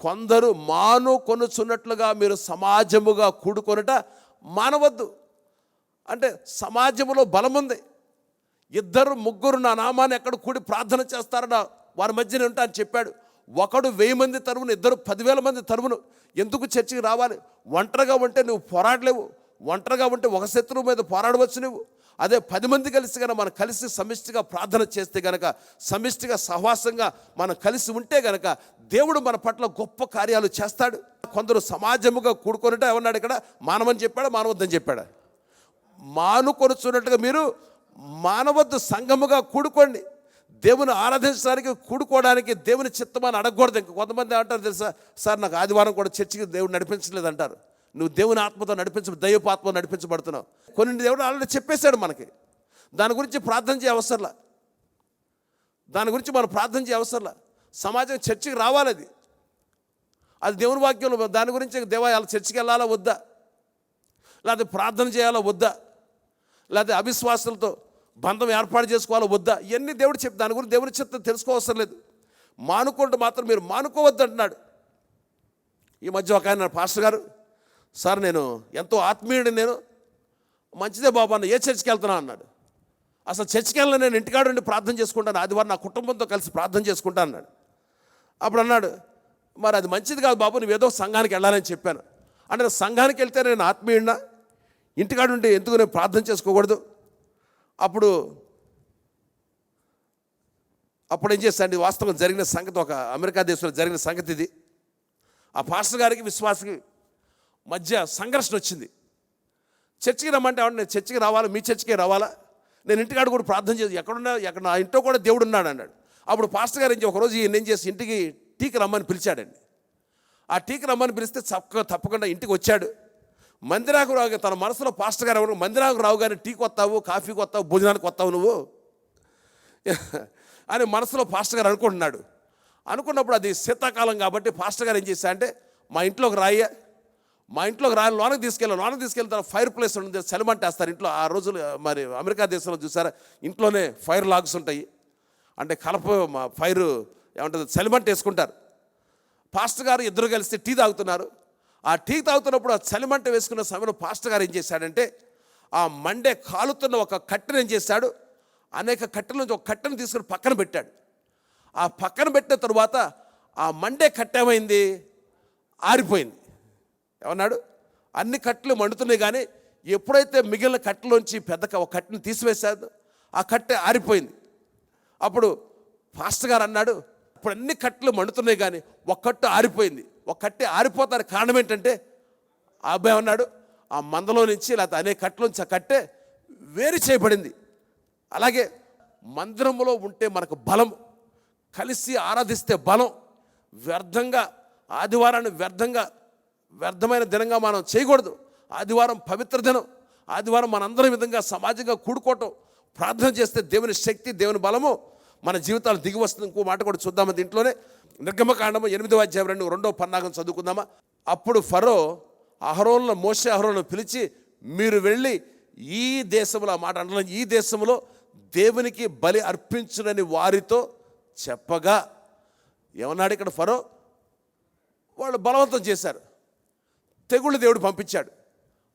కొందరు మానుకొనుచున్నట్లుగా మీరు సమాజముగా కూడుకొనుట మానవద్దు. అంటే సమాజంలో బలం ఉంది. 2, 3 నా నామాన్ని ఎక్కడ కూడి ప్రార్థన చేస్తారన్న వారి మధ్యనే ఉంటా అని చెప్పాడు. ఒకడు 1000 మంది తరువును, 2 10,000 మంది తరువును. ఎందుకు చర్చికి రావాలి? ఒంటరిగా ఉంటే నువ్వు పోరాడలేవు. ఒంటరిగా ఉంటే ఒక శత్రువు మీద పోరాడవచ్చు నువ్వు. అదే 10 మంది కలిసి కనుక మనం కలిసి సమిష్టిగా ప్రార్థన చేస్తే గనక, సమిష్టిగా సహవాసంగా మనం కలిసి ఉంటే గనక దేవుడు మన పట్ల గొప్ప కార్యాలు చేస్తాడు. కొందరు సమాజముగా కూడుకొనుట ఏమన్నాడు ఇక్కడ? మానవని చెప్పాడా, మానవద్దని చెప్పాడా? మానుకొనుచున్నట్టుగా మీరు మానవద్దు, సంఘముగా కూడుకోండి. దేవుని ఆరాధించడానికి, కూడుకోవడానికి దేవుని చిత్తమని అడగకూడదు. ఇంకా కొంతమంది అంటారు తెలుసా, సార్ నాకు ఆదివారం కూడా చర్చికి దేవుడు నడిపించలేదు అంటారు. నువ్వు దేవుని ఆత్మతో దైవపు ఆత్మతో నడిపించబడుతున్నావు. కొన్ని దేవుడు ఆల్రెడీ చెప్పేశాడు మనకి. దాని గురించి ప్రార్థన చేయ అవసరంలా, దాని గురించి మనం ప్రార్థన చేయ అవసరంలా. సమాజం చర్చికి రావాలి, అది దేవుని వాక్యంలో. దాని గురించి దేవా చర్చికి వెళ్ళాలా వద్దా, లేకపోతే ప్రార్థన చేయాలా వద్దా, లేకపోతే అవిశ్వాసులతో బంధం ఏర్పాటు చేసుకోవాలో వద్దా, ఇవన్నీ దేవుడు చెప్పి దాని గురించి దేవుని చిత్తం తెలుసుకోవసరం లేదు. మానుకుంటూ మాత్రం మీరు మానుకోవద్దు అంటున్నాడు. ఈ మధ్య ఒక ఆయన పాస్టర్ గారు, సార్ నేను ఎంతో ఆత్మీయుడు, నేను మంచిదే బాబు అన్న, ఏ చర్చికి వెళ్తున్నా అన్నాడు. అసలు చర్చికి వెళ్ళిన నేను ఇంటికాడ ఉండి ప్రార్థన చేసుకుంటాను, ఆదివారం నా కుటుంబంతో కలిసి ప్రార్థన చేసుకుంటాను అన్నాడు. అప్పుడు అన్నాడు, మరి అది మంచిది కాదు బాబు, నువ్వేదో సంఘానికి వెళ్ళాలని చెప్పాను. అంటే సంఘానికి వెళ్తే నేను ఆత్మీయుడినా, ఇంటికాడ ఉండి ఎందుకు నేను ప్రార్థన చేసుకోకూడదు? అప్పుడు ఏం చేస్తాండి, వాస్తవం జరిగిన సంగతి, ఒక అమెరికా దేశంలో జరిగిన సంగతి ఇది. ఆ పాస్టర్ గారికి విశ్వాసకి మధ్య సంఘర్షణ వచ్చింది. చర్చికి రమ్మంటే నేను చర్చికి రావాలా, మీ చర్చికే రావాలా, నేను ఇంటికాడ కూడా ప్రార్థన చేసి ఎక్కడ నా ఇంట్లో కూడా దేవుడు ఉన్నాడు అన్నాడు. అప్పుడు పాస్టర్ గారు ఒకరోజు ఏం చేసి ఇంటికి టీకి రమ్మని పిలిచాడండి. ఆ టీకి రమ్మని పిలిస్తే తప్పకుండా ఇంటికి వచ్చాడు. మందిరాకు రావు, తన మనసులో పాస్టర్ గారు ఎవరు, మందిరాకు రావు కానీ టీకి వస్తావు, కాఫీకి వస్తావు, భోజనానికి వస్తావు నువ్వు అని మనసులో పాస్టర్ గారు అనుకుంటున్నాడు. అనుకున్నప్పుడు అది శీతాకాలం కాబట్టి పాస్టర్ గారు ఏం చేశా అంటే, మా ఇంట్లోకి రాయి లోనకి తీసుకెళ్ళిన తర్వాత ఫైర్ ప్లేస్ ఉంటుంది, సెలమంటేస్తారు ఇంట్లో. ఆ రోజులు మరి అమెరికా దేశంలో చూసారా, ఇంట్లోనే ఫైర్ లాగ్స్ ఉంటాయి, అంటే ఫైర్ ఏమంటుంది, సెలమంట వేసుకుంటారు. పాస్టర్ గారు ఇద్దరు కలిసి టీ తాగుతున్నారు. ఆ టీ తాగుతున్నప్పుడు ఆ చలిమంట వేసుకున్న సమయంలో పాస్టర్ గారు ఏం చేశాడంటే, ఆ మండే కాలుతున్న ఒక కట్టెను ఏం చేశాడు, అనేక కట్టెల నుంచి ఒక కట్టెను తీసుకుని పక్కన పెట్టాడు. ఆ పక్కన పెట్టిన తరువాత ఆ మండే కట్టెమైంది, ఆరిపోయింది. ఏమన్నాడు, అన్ని కట్టెలు మండుతున్నాయి కానీ ఎప్పుడైతే మిగిలిన కట్టెలోంచి ఒక కట్టెను తీసివేశాడు, ఆ కట్టె ఆరిపోయింది. అప్పుడు పాస్టర్ గారు అన్నాడు, ఇప్పుడు అన్ని కట్టెలు మండుతున్నాయి కానీ ఒక కట్టు ఆరిపోయింది. ఒక కట్టె ఆరిపోతానికి కారణం ఏంటంటే, ఆ అబ్బాయి అన్నాడు, ఆ మందలో నుంచి లేకపోతే అనేక కట్టెలోంచి ఆ కట్టె వేరు చేయబడింది. అలాగే మందిరంలో ఉంటే మనకు బలం, కలిసి ఆరాధిస్తే బలం. వ్యర్థంగా ఆదివారాన్ని వ్యర్థమైన దినంగా మనం చేయకూడదు. ఆదివారం పవిత్ర దినం. ఆదివారం మనందరం విధంగా సమాజంగా కూడుకోవటం, ప్రార్థన చేస్తే దేవుని శక్తి, దేవుని బలము మన జీవితాలు దిగి వస్తుంది. ఇంకో మాట కూడా చూద్దామా దీంట్లోనే. నిర్గమకాండము 8వ అధ్యాయం 2వ పన్నాగం చదువుకుందామా. అప్పుడు ఫరో మోషే అహరోనులను పిలిచి, మీరు వెళ్ళి ఈ దేశంలో, ఆ మాట అంటున్నాను, ఈ దేశంలో దేవునికి బలి అర్పించునని వారితో చెప్పగా, ఏమన్నాడు ఇక్కడ ఫరో, వాళ్ళు బలవంతం చేశారు, తెగుళ్ళు దేవుడు పంపించాడు.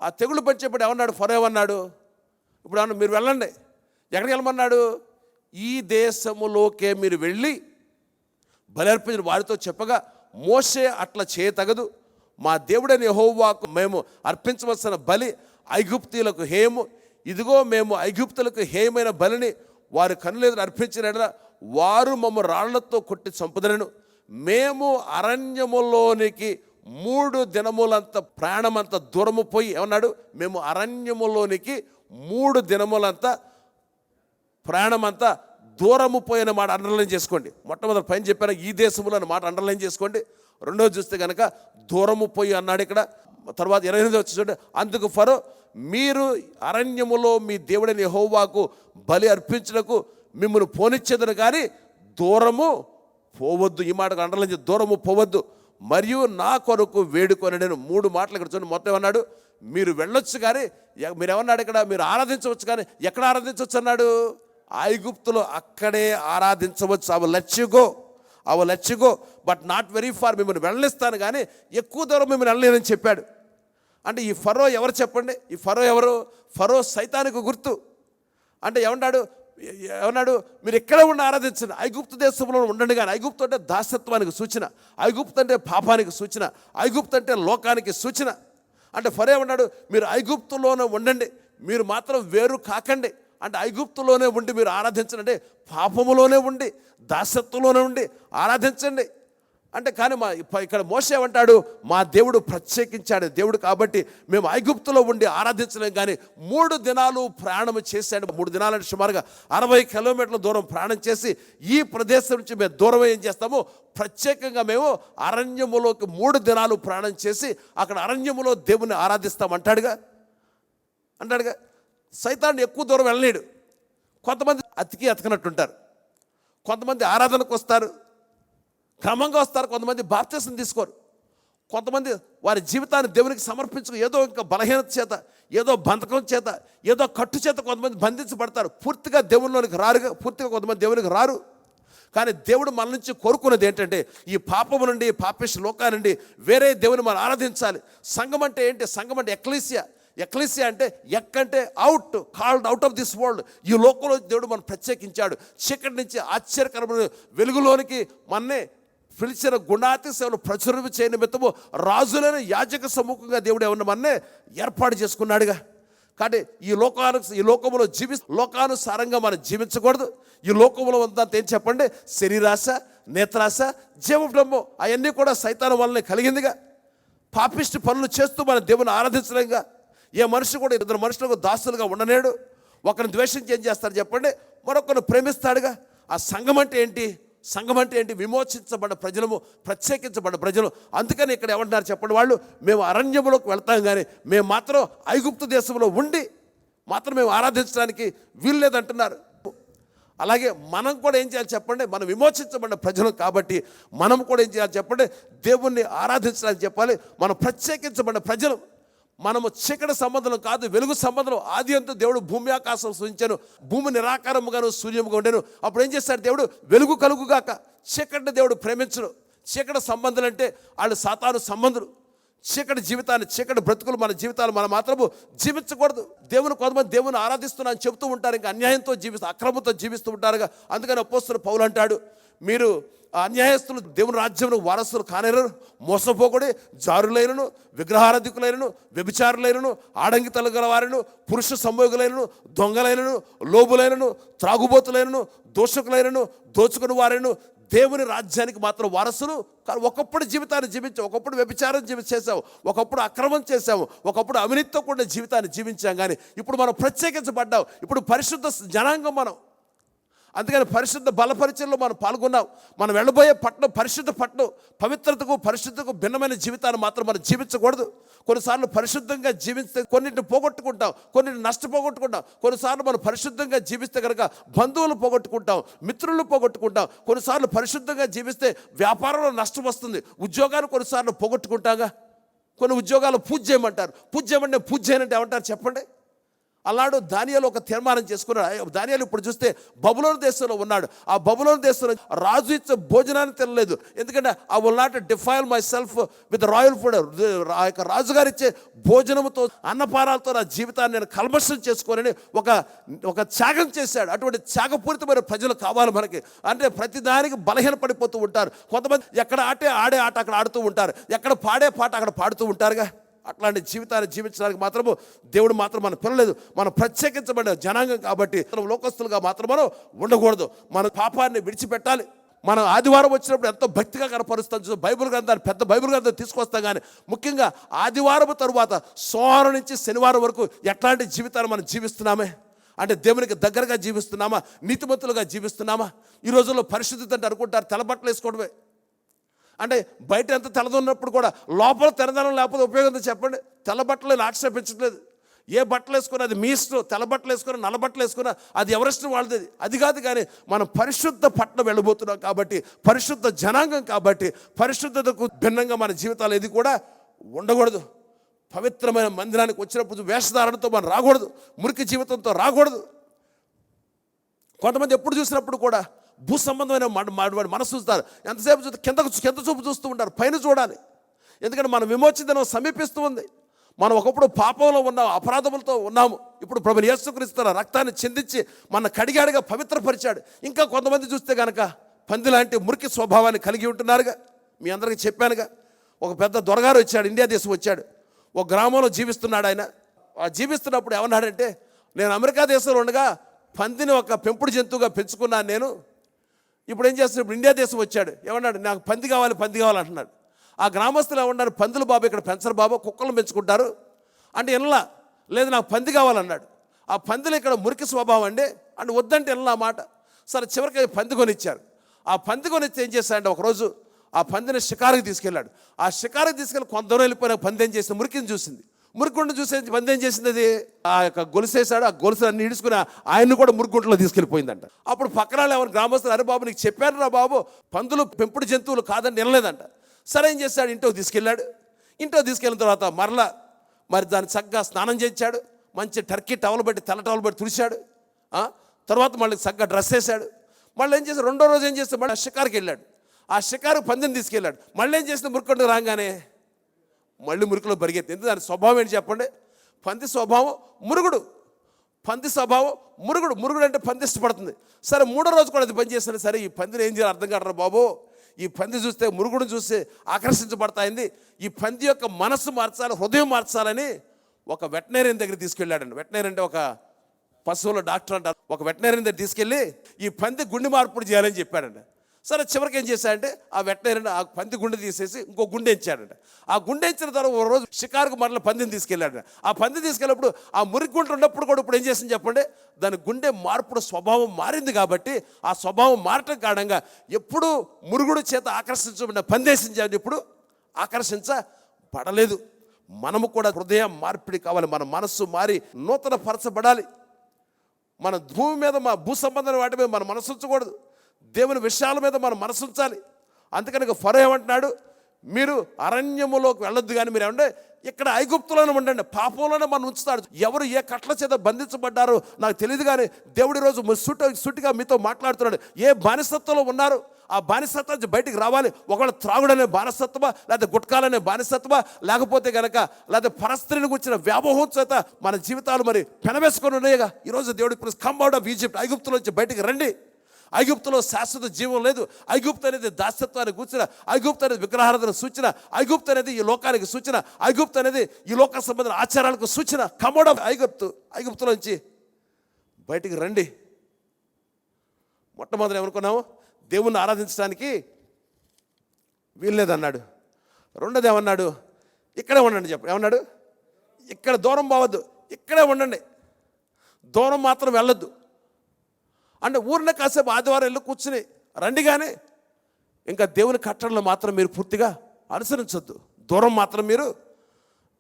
ఆ తెగుళ్ళు పంచేప్పుడు ఏమన్నాడు ఫరో, ఏమన్నాడు, ఇప్పుడు ఏమన్నా మీరు వెళ్ళండి, ఎక్కడికి వెళ్ళమన్నాడు, ఈ దేశములోకే మీరు వెళ్ళి బలి అర్పించిన వారితో చెప్పగా, మోషే అట్లా చేయతగదు, మా దేవుడైన యెహోవాకు మేము అర్పించవలసిన బలి ఐగుప్తీయులకు హేయము, ఇదిగో మేము ఐగుప్తులకు హేయమైన బలిని వారి కన్నులెదురు అర్పించిన వారు మమ్మ రాళ్లతో కొట్టి చంపుదనను, మేము అరణ్యములోనికి 3 దినములంత ప్రయాణమంత దూరము పోయి, ఏమన్నాడు, మేము అరణ్యములోనికి 3 దినములంత ప్రయాణమంతా దూరము పోయిన మాట అండర్లైన్ చేసుకోండి. మొట్టమొదటి పైన చెప్పాను ఈ దేశంలో అన్న మాట అండర్లైన్ చేసుకోండి. రెండోది చూస్తే కనుక దూరము పోయి అన్నాడు ఇక్కడ. తర్వాత 28 వచ్చి చూడండి, అందుకు ఫరో, మీరు అరణ్యములో మీ దేవుడైన యెహోవాకు బలి అర్పించుటకు మిమ్మల్ని పోనిచ్చేదను కానీ దూరము పోవద్దు. ఈ మాటకు అండర్లైన్ చేసి, దూరము పోవద్దు, మరియు నా కొరకు వేడుకొని. నేను 3 మాటలు ఇక్కడ చూడండి. మొత్తం ఏమన్నాడు, మీరు వెళ్ళొచ్చు కానీ, మీరు ఏమన్నాడు ఇక్కడ, మీరు ఆరాధించవచ్చు కానీ ఎక్కడ ఆరాధించవచ్చు అన్నాడు, ఐగుప్తులో అక్కడే ఆరాధించవచ్చు. అవి let's go but not very far, మిమ్మల్ని వెళ్ళనిస్తాను కానీ ఎక్కువ దూరం మిమ్మల్ని వెళ్ళలేనని చెప్పాడు. అంటే ఈ ఫరో ఎవరు చెప్పండి, ఈ ఫరో ఎవరు, ఫరో సైతానికి గుర్తు. అంటే ఏమన్నాడు, మీరు ఎక్కడ ఉండి ఆరాధించండి, ఐగుప్తు దేశంలో ఉండండి కానీ. ఐగుప్తు అంటే దాసత్వానికి సూచన, ఐగుప్తు అంటే పాపానికి సూచన, ఐగుప్తు అంటే లోకానికి సూచన. అంటే ఫరో ఏమన్నాడు, మీరు ఐగుప్తులోనే ఉండండి, మీరు మాత్రం వేరు కాకండి. అంటే ఐగుప్తులోనే ఉండి మీరు ఆరాధించండి, అంటే పాపములోనే ఉండి దాసత్వంలోనే ఉండి ఆరాధించండి అంటే. కానీ ఇక్కడ మోషే ఏమంటాడు, మా దేవుడు ప్రత్యేకించాడు దేవుడు కాబట్టి మేము ఐగుప్తులో ఉండి ఆరాధించలేం కానీ 3 దినాలు ప్రయాణం చేశాడు. 3 దినాలంటే సుమారుగా 60 కిలోమీటర్ల దూరం ప్రయాణం చేసి ఈ ప్రదేశం నుంచి మేము దూరం ఏం చేస్తాము, ప్రత్యేకంగా మేము అరణ్యములోకి 3 దినాలు ప్రయాణం చేసి అక్కడ అరణ్యములో దేవుని ఆరాధిస్తాం అంటాడుగా. సైతాన్ని ఎక్కువ దూరం వెళ్ళలేడు. కొంతమంది అతకనట్టుంటారు, కొంతమంది ఆరాధనకు వస్తారు, క్రమంగా వస్తారు, కొంతమంది బాప్తిసం తీసుకోరు, కొంతమంది వారి జీవితాన్ని దేవునికి సమర్పించుకు ఏదో ఇంకా బలహీనత చేత, ఏదో బంధకం చేత, ఏదో కట్టు చేత కొంతమంది బంధించబడతారు. పూర్తిగా దేవునిలోనికి రారుగా, పూర్తిగా కొంతమంది దేవునికి రారు. కానీ దేవుడు మన నుంచి కోరుకున్నది ఏంటంటే ఈ పాపము నుండి, పాపిష్టి లోకా నుండి వేరే దేవుని మనం ఆరాధించాలి. సంఘం అంటే ఏంటి? సంఘం అంటే ఎక్లీసియా. ఎక్లీసియా అంటే ఎక్కంటే out, called out of this world. ఈ లోకంలో దేవుడు మనం ప్రత్యేకించాడు. చీకటి నుంచి ఆశ్చర్యకరమైన వెలుగులోనికి మన్నే పిలిచిన గుణాతిశయములు ప్రచురణ చేయని నిమిత్తము రాజులైన యాజక సముఖంగా దేవుడు ఏమన్నా మన్నే ఏర్పాటు చేసుకున్నాడుగా. కాబట్టి ఈ లోకంలో లోకానుసారంగా మనం జీవించకూడదు. ఈ లోకంలో ఉందంత ఏం చెప్పండి? శరీరాశ, నేత్రాశ, జీవబ్రహ్మం అవన్నీ కూడా సైతాను వల్లనే కలిగిందిగా. పాపిష్టి పనులు చేస్తూ మన దేవుని ఆరాధించలేంగా. ఏ మనిషి కూడా ఇద్దరు మనుషులకు దాసులుగా ఉండనేడు. ఒకరిని ద్వేషించి ఏం చేస్తారు చెప్పండి? మరొకరిని ప్రేమిస్తాడుగా. ఆ సంఘం అంటే ఏంటి? సంఘం అంటే ఏంటి? విమోచించబడ్డ ప్రజలము, ప్రత్యేకించబడ్డ ప్రజలు. అందుకని ఇక్కడ ఏమంటున్నారు చెప్పండి? వాళ్ళు మేము అరణ్యములోకి వెళ్తాం, కానీ మేము మాత్రం ఐగుప్తు దేశంలో ఉండి మాత్రం మేము ఆరాధించడానికి వీలు లేదంటున్నారు. అలాగే మనం కూడా ఏం చేయాలి చెప్పండి? మనం విమోచించబడ్డ ప్రజలు కాబట్టి మనం కూడా ఏం చేయాలి చెప్పండి? దేవుణ్ణి ఆరాధించడానికి చెప్పాలి. మనం ప్రత్యేకించబడ్డ ప్రజలు. మనము చీకటి సంబంధం కాదు, వెలుగు సంబంధం. ఆది అంతా దేవుడు భూమి ఆకాశం సృజించాను, భూమి నిరాకారముగాను శూన్యముగా ఉండేను. అప్పుడు ఏం చేస్తాడు దేవుడు? వెలుగు కలుగుగాక. చీకటిని దేవుడు ప్రేమించడు. చీకటి సంబంధాలు అంటే వాళ్ళు సాతాను సంబంధులు. చీకటి జీవితాన్ని, చీకటి బ్రతుకులు మన జీవితాలు మనం మాత్రము జీవించకూడదు. కొంతమంది దేవుని ఆరాధిస్తున్నా అని చెబుతూ ఉంటారు, ఇంకా అన్యాయంతో అక్రమంతో జీవిస్తూ ఉంటారుగా. అందుకని అపోస్తలుడు పౌలు అంటాడు, మీరు అన్యాయస్తులు దేవుని రాజ్యంలో వారసులు కానేరరు, మోసపోకుడి, జారులైనను, విగ్రహారాధికులైనను, వ్యభిచారులైనను, ఆడంగితలు గలవారిను, పురుష సంభోగులైనను, దొంగలైనను, లోబులైనను, త్రాగుబోతులైనను, దోషకులైనను, దోచుకుని వారైనను దేవుని రాజ్యానికి మాత్రం వారసులు. కానీ ఒకప్పుడు జీవితాన్ని జీవించాం, ఒకప్పుడు వ్యభిచారం చేసాము, ఒకప్పుడు అక్రమం చేసాము, ఒకప్పుడు అవినీతితో కూడిన జీవితాన్ని జీవించాం. కానీ ఇప్పుడు మనం ప్రత్యేకించబడ్డాం. ఇప్పుడు పరిశుద్ధ జనాంగం మనం. అందుకని పరిశుద్ధ బలపరిచయంలో మనం పాల్గొన్నాం. మనం వెళ్ళబోయే పట్టణం పరిశుద్ధ పట్టణం. పవిత్రతకు, పరిశుద్ధకు భిన్నమైన జీవితాన్ని మాత్రం మనం జీవించకూడదు. కొన్నిసార్లు పరిశుద్ధంగా జీవిస్తే కొన్నింటిని పోగొట్టుకుంటాం, కొన్నింటిని నష్టపోగొట్టుకుంటాం. కొన్నిసార్లు మనం పరిశుద్ధంగా జీవిస్తే కనుక బంధువులు పోగొట్టుకుంటాం, మిత్రులు పోగొట్టుకుంటాం. కొన్నిసార్లు పరిశుద్ధంగా జీవిస్తే వ్యాపారంలో నష్టం వస్తుంది, ఉద్యోగాన్ని కొన్నిసార్లు పోగొట్టుకుంటాగా. కొన్ని ఉద్యోగాలు పూజ చేయమంటారు. పూజ చేయమంటే పూజ చేయనంటే ఏమంటారు చెప్పండి? అలాడు దానియేలు ఒక తీర్మానం చేసుకున్నాడు. దానియేలు ఇప్పుడు చూస్తే బబులోను దేశంలో ఉన్నాడు. ఆ బబులోను దేశంలో రాజు ఇచ్చే భోజనాన్ని తినలేదు. ఎందుకంటే I will not defile my self with royal food. ఆ యొక్క రాజుగారు ఇచ్చే భోజనంతో, అన్నపానాలతో నా జీవితాన్ని నేను కల్మషం చేసుకోనని ఒక త్యాగం చేశాడు. అటువంటి త్యాగపూరితమైన ప్రజలు కావాలి మనకి. అంటే ప్రతిదానికి బలహీన పడిపోతూ ఉంటారు. కొంతమంది ఎక్కడ ఆడే ఆట అక్కడ ఆడుతూ ఉంటారు, ఎక్కడ పాడే పాట అక్కడ పాడుతూ ఉంటారుగా. అట్లాంటి జీవితాన్ని జీవించడానికి మాత్రము దేవుడు మాత్రం మనం పిలవలేదు. మనం ప్రత్యేకించబడిన జనాంగం కాబట్టి లోకస్తులుగా మాత్రం మనం ఉండకూడదు. మన పాపాన్ని విడిచిపెట్టాలి. మనం ఆదివారం వచ్చినప్పుడు ఎంతో భక్తిగా కనపరుస్తాం. బైబిల్ గ్రంథాన్ని, పెద్ద బైబిల్ గ్రంథం తీసుకొస్తాం. కానీ ముఖ్యంగా ఆదివారం తరువాత సోమవారం నుంచి శనివారం వరకు ఎట్లాంటి జీవితాన్ని మనం జీవిస్తున్నామే? అంటే దేవునికి దగ్గరగా జీవిస్తున్నామా? నీతిమంతులుగా జీవిస్తున్నామా? ఈ రోజుల్లో పరిశుద్ధత అంటే అనుకుంటారు తెల్లబట్టలు వేసుకోవడమే. అంటే బయట ఎంత తెల్లదున్నప్పుడు కూడా లోపల తెల్లదనం లేకపోతే ఉపయోగం చెప్పండి? తెల్ల బట్టలు ఆక్షేపించట్లేదు. ఏ బట్టలు వేసుకున్నా అది మీ ఇష్టం. తెల్ల బట్టలు వేసుకున్నా, నల్ల బట్టలు వేసుకున్నా అది ఎవరిష్టం వాళ్ళది. అది కాదు. కానీ మనం పరిశుద్ధ పట్టణం వెళ్ళబోతున్నాం కాబట్టి, పరిశుద్ధ జనాంగం కాబట్టి, పరిశుద్ధతకు భిన్నంగా మన జీవితాలు ఏది కూడా ఉండకూడదు. పవిత్రమైన మందిరానికి వచ్చినప్పుడు వేషధారణతో మనం రాకూడదు, మురికి జీవితంతో రాకూడదు. కొంతమంది ఎప్పుడు చూసినప్పుడు కూడా భూ సంబంధమైన మనసు చూస్తారు. ఎంతసేపు చూస్తే కింద చూపు చూస్తూ ఉంటారు, పైన చూడాలి. ఎందుకంటే మన విమోచన సమీపిస్తూ ఉంది. మనం ఒకప్పుడు పాపంలో ఉన్నాము, అపరాధములతో ఉన్నాము. ఇప్పుడు ప్రభువు యేసుక్రీస్తు రక్తాన్ని చిందించి మన కడిగాడిగా పవిత్రపరిచాడు. ఇంకా కొంతమంది చూస్తే కనుక పంది లాంటి మురికి స్వభావాన్ని కలిగి ఉంటున్నారుగా. మీ అందరికీ చెప్పానుగా, ఒక పెద్ద దొరగారు వచ్చాడు, ఇండియా దేశం వచ్చాడు. ఒక గ్రామంలో జీవిస్తున్నాడు. ఆయన జీవిస్తున్నప్పుడు ఏమన్నాడంటే, నేను అమెరికా దేశంలో ఉండగా పందిని ఒక పెంపుడు జంతువుగా పెంచుకున్నాను నేను. ఇప్పుడు ఏం చేస్తున్నాడు? ఇప్పుడు ఇండియా దేశం వచ్చాడు. ఏమన్నాడు? నాకు పంది కావాలి అంటున్నాడు. ఆ గ్రామస్తులు ఏమన్నారు? పందులు బాబు ఇక్కడ పెంచరు బాబు, కుక్కలను పెంచుకుంటారు అంటే ఎనలా. లేదు, నాకు పంది కావాలన్నాడు. ఆ పందులు ఇక్కడ మురికి స్వభావం అండి అంటే వద్దంటే ఎనలా మాట. సరే, చివరికి పంది కొనిచ్చారు. ఆ పంది కొనిచ్చి ఏం చేశాడంటే, ఒకరోజు ఆ పందిని షికారుకి తీసుకెళ్ళాడు. ఆ షికారుకి తీసుకెళ్ళి కొంత దూరం వెళ్ళిపోయిన పంది ఏం చేసింది? మురికిని చూసింది. మురుగుండు చూసే పంది ఏం చేసింది, అది ఆ యొక్క గొలుసేసాడు, ఆ గొలుసు అన్ని ఇడుచుకుని ఆయన్ని కూడా మురుగుంటలో తీసుకెళ్ళిపోయిందంట. అప్పుడు పక్కన ఎవరు గ్రామస్తులు, అరే బాబు నీకు చెప్పాను రా బాబు, పందులు పెంపుడు జంతువులు కాదని వినలేదంట. సరే ఏం చేశాడు, ఇంటికి తీసుకెళ్ళాడు. ఇంటికి తీసుకెళ్ళిన తర్వాత మరి దాన్ని చక్కగా స్నానం చేయించాడు, మంచి టర్కీ టవల్ పెట్టి తెల్ల టవల్ పెట్టి తుడిచాడు. తర్వాత మళ్ళీ చక్కగా డ్రెస్ వేసాడు. మళ్ళీ ఏం చేశాడు, రెండో రోజు ఏం చేస్తాడు, మళ్ళీ షికారుకి వెళ్ళాడు. ఆ షికారు పందిని తీసుకెళ్ళాడు. మళ్ళీ ఏం చేసిన, మురుకుంటూ రాగానే మళ్ళీ మురికిలో పరిగెత్తి. ఎందుకు దాని స్వభావం ఏంటి చెప్పండి, పంది స్వభావం మురుగుడు. పంది స్వభావం మురుగుడు. మురుగుడు అంటే పంది ఇష్టపడుతుంది. సరే మూడో రోజు కూడా అది పని చేస్తాడు. సరే ఈ పందిని ఏం చేయాలి అర్థం కాడరా బాబు, ఈ పంది చూస్తే మురుగుడు చూస్తే ఆకర్షించబడతాయింది, ఈ పంది యొక్క మనస్సు మార్చాలి, హృదయం మార్చాలని ఒక వెటనరీన్ దగ్గర తీసుకెళ్ళాడండి. వెటనరీ అంటే ఒక పశువుల డాక్టర్ అంటారు. ఒక వెటనరీన్ దగ్గర తీసుకెళ్ళి ఈ పంది గుండె మార్పుడు చేయాలని చెప్పాడండి. సరే చివరికి ఏం చేశాడంటే ఆ వెటనరీ ఆ పంది గుండె తీసేసి ఇంకో గుండె ఇచ్చాడంట. ఆ గుండె ఇచ్చిన తర్వాత ఒక రోజు షికారుకు మరల పందిని తీసుకెళ్ళాడు. ఆ పంది తీసుకెళ్ళినప్పుడు ఆ మురికి గుంట ఉన్నప్పుడు కూడా ఇప్పుడు ఏం చేసింది చెప్పండి, దాని గుండె మార్పుడు స్వభావం మారింది. కాబట్టి ఆ స్వభావం మారటం కారణంగా ఎప్పుడు మురుగుడు చేత ఆకర్షించబడిన పందేసించాడు, ఇప్పుడు ఆకర్షించబడలేదు. మనము కూడా హృదయం మార్పిడి కావాలి. మన మనస్సు మారి నూతన పరచబడాలి. మన భూమి మీద భూ సంబంధమైన వాటి మీద మన మనసు ఉంచకూడదు, దేవుని విషయాల మీద మనం మనసు ఉంచాలి. అందుకని ఫరో ఏమంటున్నాడు, మీరు అరణ్యములోకి వెళ్ళొద్దు, కానీ మీరు ఏమంటే ఇక్కడ ఐగుప్తులోనే ఉండండి, పాపంలోనే మనం ఉంచుతాడు. ఎవరు ఏ కట్ల చేత బంధించబడ్డారో నాకు తెలియదు, కానీ దేవుడి రోజు సుట్టిగా మీతో మాట్లాడుతున్నాడు. ఏ బానిసత్వంలో ఉన్నారు ఆ బానిసత్వం నుంచి బయటికి రావాలి. ఒకవేళ త్రాగుడనే బానిసత్వమా, లేకపోతే గుట్కాలనే బానిసత్వమా, లేకపోతే కనుక లేకపోతే పరస్త్రీని కూర్చిన వ్యామోహం చేత మన జీవితాలు మరి పెనవేసుకొని ఉన్నాయిగా. ఈరోజు దేవుడి ఇప్పుడు కమ్ అవుట్ ఆఫ్ ఈజిప్ట్, ఐగుప్తులో నుంచి బయటికి రండి. ఐగుప్తులో శాశ్వత జీవం లేదు. ఐగుప్తు అనేది దాస్యత్వానికి సూచన, ఐగుప్తు అనేది విగ్రహారాధన సూచన, ఐగుప్తు అనేది ఈ లోకానికి సూచన, ఐగుప్తు అనేది ఈ లోక సంబంధించిన ఆచారాలకు సూచన. కమ్ అవుట్ ఆఫ్ ఐగుప్తులో నుంచి బయటికి రండి. మొట్టమొదటి ఏమనుకున్నాము, దేవుణ్ణి ఆరాధించడానికి వీల్లేదన్నాడు. రెండోది ఏమన్నాడు, ఇక్కడే ఉండండి. ఏమన్నాడు, ఇక్కడ దూరం పోవద్దు, ఇక్కడే ఉండండి, దూరం మాత్రం వెళ్ళొద్దు. అంటే ఊరినే కాసేపు ఆదివారం వెళ్ళి కూర్చుని రండి, కానీ ఇంకా దేవుని కట్టడలు మాత్రం మీరు పూర్తిగా అనుసరించొద్దు, దూరం మాత్రం మీరు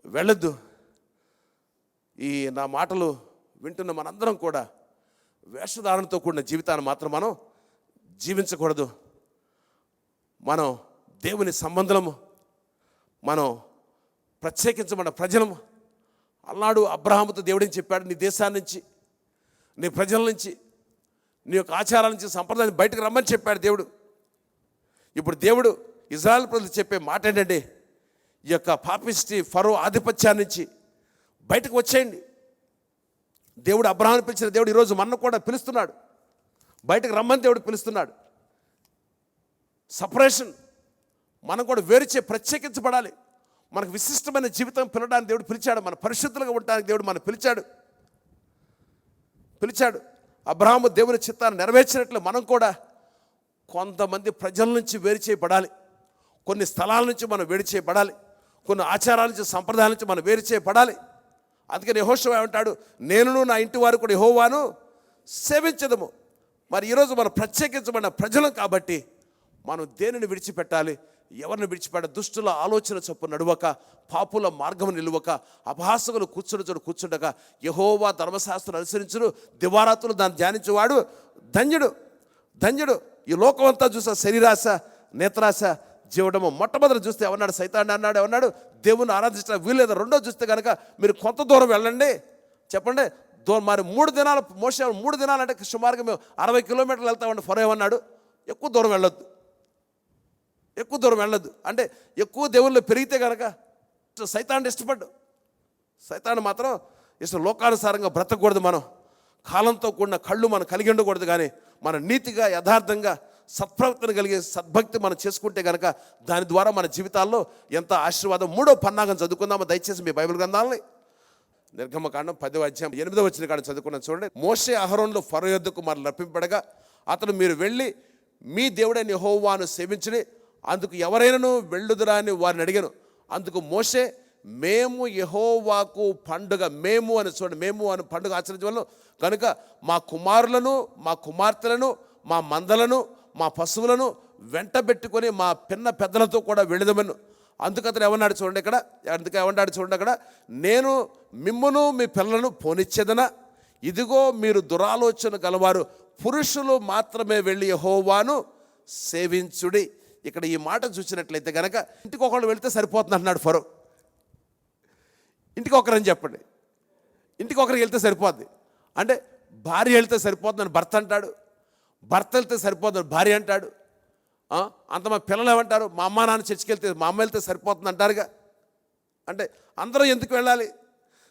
వెళ్ళొద్దు. ఈ నా మాటలు వింటున్న మనందరం కూడా వేషధారణతో కూడిన జీవితాన్ని మాత్రం మనం జీవించకూడదు. మనం దేవుని సంబంధము, మనం ప్రత్యేకించబడిన ప్రజలము. అన్నాడు అబ్రహాముతో దేవుడేం చెప్పాడు, నీ దేశాన్ని నుంచి, నీ ప్రజల నుంచి, నీ యొక్క ఆచారాల నుంచి, సంప్రదాయం బయటకు రమ్మని చెప్పాడు దేవుడు. ఇప్పుడు దేవుడు ఇజ్రాయెల్ ప్రజలు చెప్పే మాట ఏంటంటే, ఈ యొక్క పాపిస్టి ఫరో ఆధిపత్యాన్ని నుంచి బయటకు వచ్చేయండి. దేవుడు అబ్రహాముని పిలిచిన దేవుడు ఈరోజు మనను కూడా పిలుస్తున్నాడు, బయటకు రమ్మని దేవుడు పిలుస్తున్నాడు. సపరేషన్, మనం కూడా వేరుచే ప్రత్యేకించబడాలి. మనకు విశిష్టమైన జీవితం పిలవడానికి దేవుడు పిలిచాడు, మన పరిశుద్ధులుగా ఉండడానికి దేవుడు మనం పిలిచాడు. అబ్రహాము దేవుని చిత్తాన్ని నెరవేర్చినట్లు మనం కూడా కొంతమంది ప్రజల నుంచి వేరు చేయబడాలి, కొన్ని స్థలాల నుంచి మనం వేరు చేయబడాలి, కొన్ని ఆచారాల నుంచి, సంప్రదాయాల నుంచి మనం వేరు చేయబడాలి. అందుకని యెహోషువ ఏమంటాడు, నేనును నా ఇంటి వారు కూడా యెహోవాను సేవించదము. మరి ఈరోజు మనం ప్రత్యేకించబడిన ప్రజలం కాబట్టి మనం దేనిని విడిచిపెట్టాలి, ఎవరిని విడిచిపెట్ట, దుష్టుల ఆలోచన చొప్పున నడువక, పాపుల మార్గము నిలువక, అపహాసకులు కూర్చుండక యెహోవా ధర్మశాస్త్రం అనుసరించును, దివారాత్రులు దాన్ని ధ్యానించేవాడు ధన్యుడు. ఈ లోకం అంతా చూసా శరీరాశ, నేత్రాశ, జీవడము. మొట్టమొదటి చూస్తే ఏమన్నాడు, సైతాన్ని అన్నాడు, ఏమన్నాడు, దేవుని ఆరాధించడం వీల్లేదు. రెండో చూస్తే కనుక మీరు కొంత దూరం వెళ్ళండి. చెప్పండి, మరి 3 దినాలు మోసే, 3 దినాలు అంటే సుమారుగా మేము 60 కిలోమీటర్లు వెళ్తామండి. ఫరో ఏమన్నాడు, ఎక్కువ దూరం వెళ్ళొద్దు అంటే ఎక్కువ దేవుళ్ళు పెరిగితే కనుక సైతాన్ని ఇష్టపడ్డు. సైతాన్ని మాత్రం లోకానుసారంగా బ్రతకూడదు. మనం కాలంతో కూడిన కళ్ళు మనం కలిగి ఉండకూడదు, కానీ మన నీతిగా, యథార్థంగా, సత్ప్రవర్తన కలిగే సద్భక్తి మనం చేసుకుంటే కనుక దాని ద్వారా మన జీవితాల్లో ఎంత ఆశీర్వాదం. 3వ పన్నాగం చదువుకుందామా దయచేసి మీ బైబిల్ గ్రంథాలని. నిర్గమకాండం 10వ అధ్యాయం 8వ వచనం కాడ చదువుకున్నాను చూడండి. మోషే అహరోనులు ఫరో యొద్దకు మరి రప్పింపడగా అతను, మీరు వెళ్ళి మీ దేవుడైన యెహోవాను సేవించుడి, అందుకు ఎవరైనాను వెళ్ళుదురా అని వారిని అడిగాను. అందుకు మోషే, మేము యెహోవాకు పండుగ, మేము అని చూడండి, మేము అని పండుగ ఆచరించవలను కనుక మా కుమారులను, మా కుమార్తెలను, మా మందలను, మా పశువులను వెంటబెట్టుకొని మా పిన్న పెద్దలతో కూడా వెళ్ళదమను. అందుకతను ఏమన్నాడు చూడండి ఇక్కడ, అందుకే ఏమన్నాడు చూడండి అక్కడ, నేను మిమ్మును మీ పిల్లలను పోనిచ్చేదనా, ఇదిగో మీరు దురాలోచన గలవారు, పురుషులు మాత్రమే వెళ్ళి యెహోవాను సేవించుడి. ఇక్కడ ఈ మాట చూసినట్లయితే కనుక ఇంటికి ఒకళ్ళు వెళితే సరిపోతుంది అంటున్నాడు ఫరో. ఇంటికి ఒకరని చెప్పండి, ఇంటికి ఒకరికి వెళ్తే సరిపోద్ది అంటే భార్య వెళ్తే సరిపోతుందని భర్త అంటాడు, భర్త వెళ్తే సరిపోతుందని భార్య అంటాడు. అంత మా పిల్లలు ఏమంటారు, మా అమ్మ నాన్న చర్చికి వెళ్తే మా అమ్మ వెళ్తే సరిపోతుంది అంటారుగా. అంటే అందరూ ఎందుకు వెళ్ళాలి?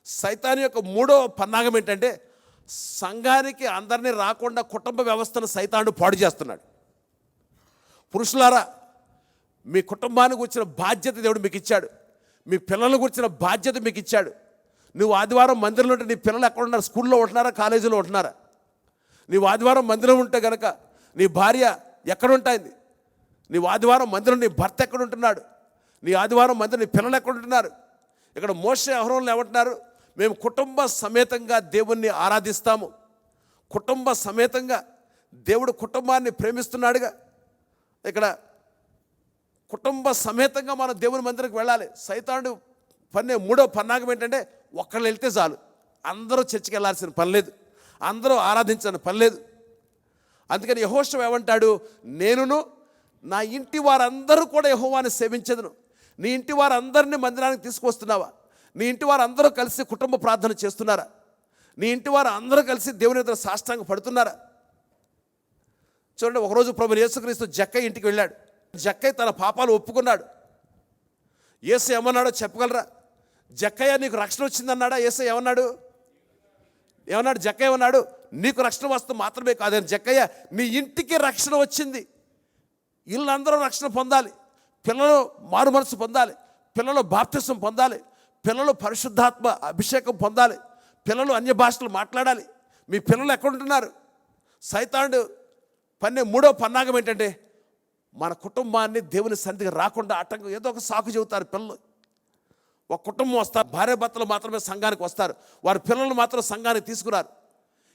సైతాను యొక్క మూడో పన్నాగం ఏంటంటే సంఘానికి అందరినీ రాకుండా కుటుంబ వ్యవస్థను సైతాను పాడు చేస్తున్నాడు. పురుషులారా, మీ కుటుంబానికి వచ్చిన బాధ్యత దేవుడు మీకు ఇచ్చాడు, మీ పిల్లలకు వచ్చిన బాధ్యత మీకు ఇచ్చాడు. నువ్వు ఆదివారం మందిరంలో ఉంటే నీ పిల్లలు ఎక్కడ ఉన్నారు? స్కూల్లో ఉంటున్నారా, కాలేజీలో ఉంటున్నారా? నీవు ఆదివారం మందిరం ఉంటే కనుక నీ భార్య ఎక్కడ ఉంటుంది? నీవు ఆదివారం మందిరం నీ భర్త ఎక్కడ ఉంటున్నాడు? నీ ఆదివారం మందిరం నీ పిల్లలు ఎక్కడ ఉంటున్నారు? ఇక్కడ మోషే అహరోనులు ఏమంటున్నారు? మేము కుటుంబ సమేతంగా దేవుణ్ణి ఆరాధిస్తాము. కుటుంబ సమేతంగా దేవుడు కుటుంబాన్ని ప్రేమిస్తున్నాడుగా. ఇక్కడ కుటుంబ సమేతంగా మనం దేవుని మందిరానికి వెళ్ళాలి. సైతానుడు పన్నే మూడో పన్నాగం ఏంటంటే ఒక్కళ్ళు వెళ్తే చాలు, అందరూ చర్చికి వెళ్ళాల్సిన పని లేదు, అందరూ ఆరాధించాల్సిన పని లేదు. అందుకని యెహోషువ ఏమంటాడు? నేనును నా ఇంటి వారందరూ కూడా యెహోవాని సేవించదును. నీ ఇంటి వారందరినీ మందిరానికి తీసుకొస్తున్నావా? నీ ఇంటి వారందరూ కలిసి కుటుంబ ప్రార్థన చేస్తున్నారా? నీ ఇంటి వారు అందరూ కలిసి దేవుని ఎదుట సాష్టాంగ పడుతున్నారా? చూడండి, ఒకరోజు ప్రభువు యేసుక్రీస్తు జక్కయ్య ఇంటికి వెళ్ళాడు. జక్కయ్య తన పాపాలు ఒప్పుకున్నాడు. యేసు ఏమన్నాడో చెప్పగలరా? జక్కయ్య నీకు రక్షణ వచ్చిందన్నాడా? యేసు ఏమన్నాడు? జక్కయ్య ఏమన్నాడు? నీకు రక్షణ వస్తూ మాత్రమే కాదని జక్కయ్య, నీ ఇంటికి రక్షణ వచ్చింది. ఇల్లందరూ రక్షణ పొందాలి, పిల్లలు మారు మనసు పొందాలి, పిల్లలు బాప్తిసం పొందాలి, పిల్లలు పరిశుద్ధాత్మ అభిషేకం పొందాలి, పిల్లలు అన్య భాషలు మాట్లాడాలి. మీ పిల్లలు ఎక్కడుంటున్నారు? సైతానుడు పన్నే మూడో పన్నాగం ఏంటంటే మన కుటుంబాన్ని దేవుని సన్నిధికి రాకుండా ఆటంకం, ఏదో ఒక సాకు చెబుతారు పిల్లలు. ఒక కుటుంబం వస్తారు, భార్య భర్తలు మాత్రమే సంఘానికి వస్తారు, వారి పిల్లలు మాత్రం సంఘానికి తీసుకురారు.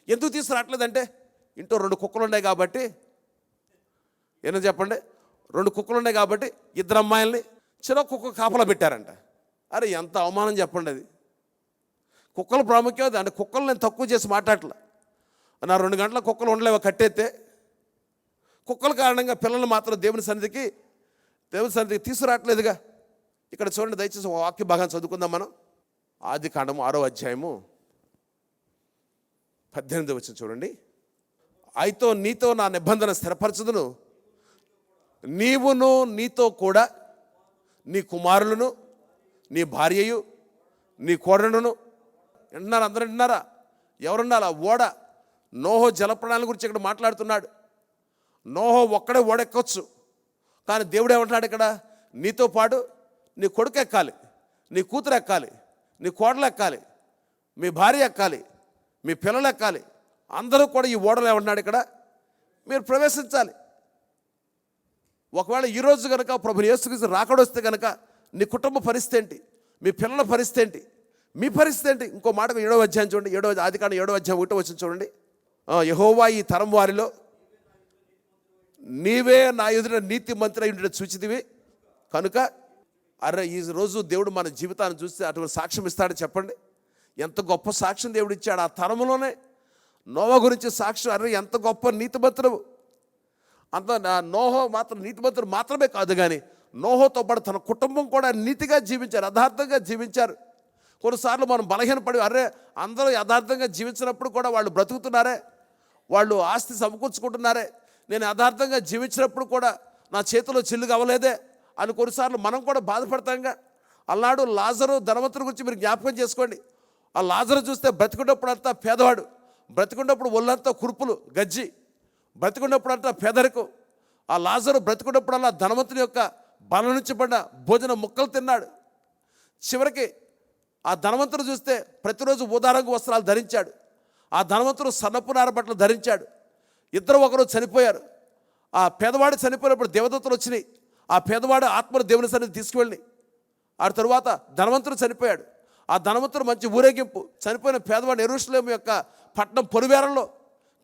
ఎందుకు తీసుకురావట్లేదంటే ఇంట్లో 2 కుక్కలు ఉన్నాయి కాబట్టి. ఏమో చెప్పండి, 2 కుక్కలు ఉన్నాయి కాబట్టి 2 అమ్మాయిల్ని చిన్న కుక్క కాపలా పెట్టారంట. అరే ఎంత అవమానం చెప్పండి అది. కుక్కల ప్రాముఖ్యత అంటే కుక్కలు నేను తక్కువ చేసి మాట్లాడలే. నా 2 గంటల కుక్కలు ఉండలేవో కట్టేస్తే కుక్కల కారణంగా పిల్లలు మాత్రం దేవుని సన్నిధికి తీసుకురావట్లేదుగా. ఇక్కడ చూడండి, దయచేసి ఒక వాక్య భాగాన్ని చదువుకుందాం మనం. ఆదికాండము 6వ అధ్యాయము 18వ వచనం చూడండి. అయితే నీతో నా నిబంధన స్థిరపరచుదును, నీవును నీతో కూడా నీ కుమారులను నీ భార్యయు నీ కోడనును. వింటున్నారా? అందరూ వింటున్నారా? ఎవరున్నారు? ఆ ఓడ నోహో జలప్రాణాల గురించి ఇక్కడ మాట్లాడుతున్నాడు. నోహో ఒక్కడే ఓడెక్కొచ్చు, కానీ దేవుడు ఏమంటున్నాడు ఇక్కడ? నీతో పాటు నీ కొడుకు ఎక్కాలి, నీ కూతురు ఎక్కాలి, నీ కోడలు ఎక్కాలి, మీ భార్య ఎక్కాలి, మీ పిల్లలు ఎక్కాలి, అందరూ కూడా ఈ ఓడలో ఏమంటున్నాడు ఇక్కడ? మీరు ప్రవేశించాలి. ఒకవేళ ఈరోజు కనుక ప్రభువు యేసుక్రీస్తు రాకడొస్తే కనుక నీ కుటుంబ పరిస్థితి ఏంటి? మీ పిల్లల పరిస్థితి ఏంటి? మీ పరిస్థితి ఏంటి? ఇంకో మాట 7వ అధ్యాయం చూడండి. ఆదికాండం 7వ అధ్యాయం 1వ వచనం చూడండి. యెహోవా ఈ తరం వారిలో నీవే నా ఎదుట నీతి మంత్రి అయి ఉండేది చూచితివి కనుక. అరే ఈ రోజు దేవుడు మన జీవితాన్ని చూస్తే అటువంటి సాక్ష్యం ఇస్తాడు చెప్పండి. ఎంత గొప్ప సాక్ష్యం దేవుడు ఇచ్చాడు. ఆ తరంలోనే నోవా గురించి సాక్ష్యం. అరే ఎంత గొప్ప నీతిమంతుడు. అంత నోహో మాత్రం నీతిమంతుడు మాత్రమే కాదు, కానీ నోహోతో పాటు తన కుటుంబం కూడా నీతిగా జీవించారు, యథార్థంగా జీవించారు. కొన్నిసార్లు మనం బలహీనపడి అరే అందరూ యథార్థంగా జీవించినప్పుడు కూడా వాళ్ళు బ్రతుకుతున్నారే, వాళ్ళు ఆస్తి సమకూర్చుకుంటున్నారే, నేను యథార్థంగా జీవించినప్పుడు కూడా నా చేతిలో చిల్లుగా అవ్వలేదే అని కొన్నిసార్లు మనం కూడా బాధపడతాంగా. అల్లాడు లాజరు ధనవంతుడి గురించి మీరు జ్ఞాపకం చేసుకోండి. ఆ లాజరు చూస్తే బ్రతికున్నప్పుడు అంతా పేదవాడు, బ్రతికున్నప్పుడు ఒళ్ళంతా కురుపులు గజ్జి, బ్రతికున్నప్పుడు అంతా పేదరికం. ఆ లాజరు బ్రతికున్నప్పుడల్లా ధనవంతుని యొక్క బల నుంచి పడిన భోజన ముక్కలు తిన్నాడు. చివరికి ఆ ధనవంతుడు చూస్తే ప్రతిరోజు ఊదారంగు వస్త్రాలు ధరించాడు. ఆ ధనవంతుడు సన్నపు నార బట్టలు ధరించాడు. ఇద్దరు ఒకరు చనిపోయారు. ఆ పేదవాడు చనిపోయినప్పుడు దేవదూతలు వచ్చినాయి. ఆ పేదవాడు ఆత్మను దేవుని సన్నిధికి తీసుకువెళ్ళి ఆ తరువాత ధనవంతుడు చనిపోయాడు. ఆ ధనవంతుడు మంచి ఊరేగింపు. చనిపోయిన పేదవాడు యెరూషలేము యొక్క పట్టణం పొలివేరంలో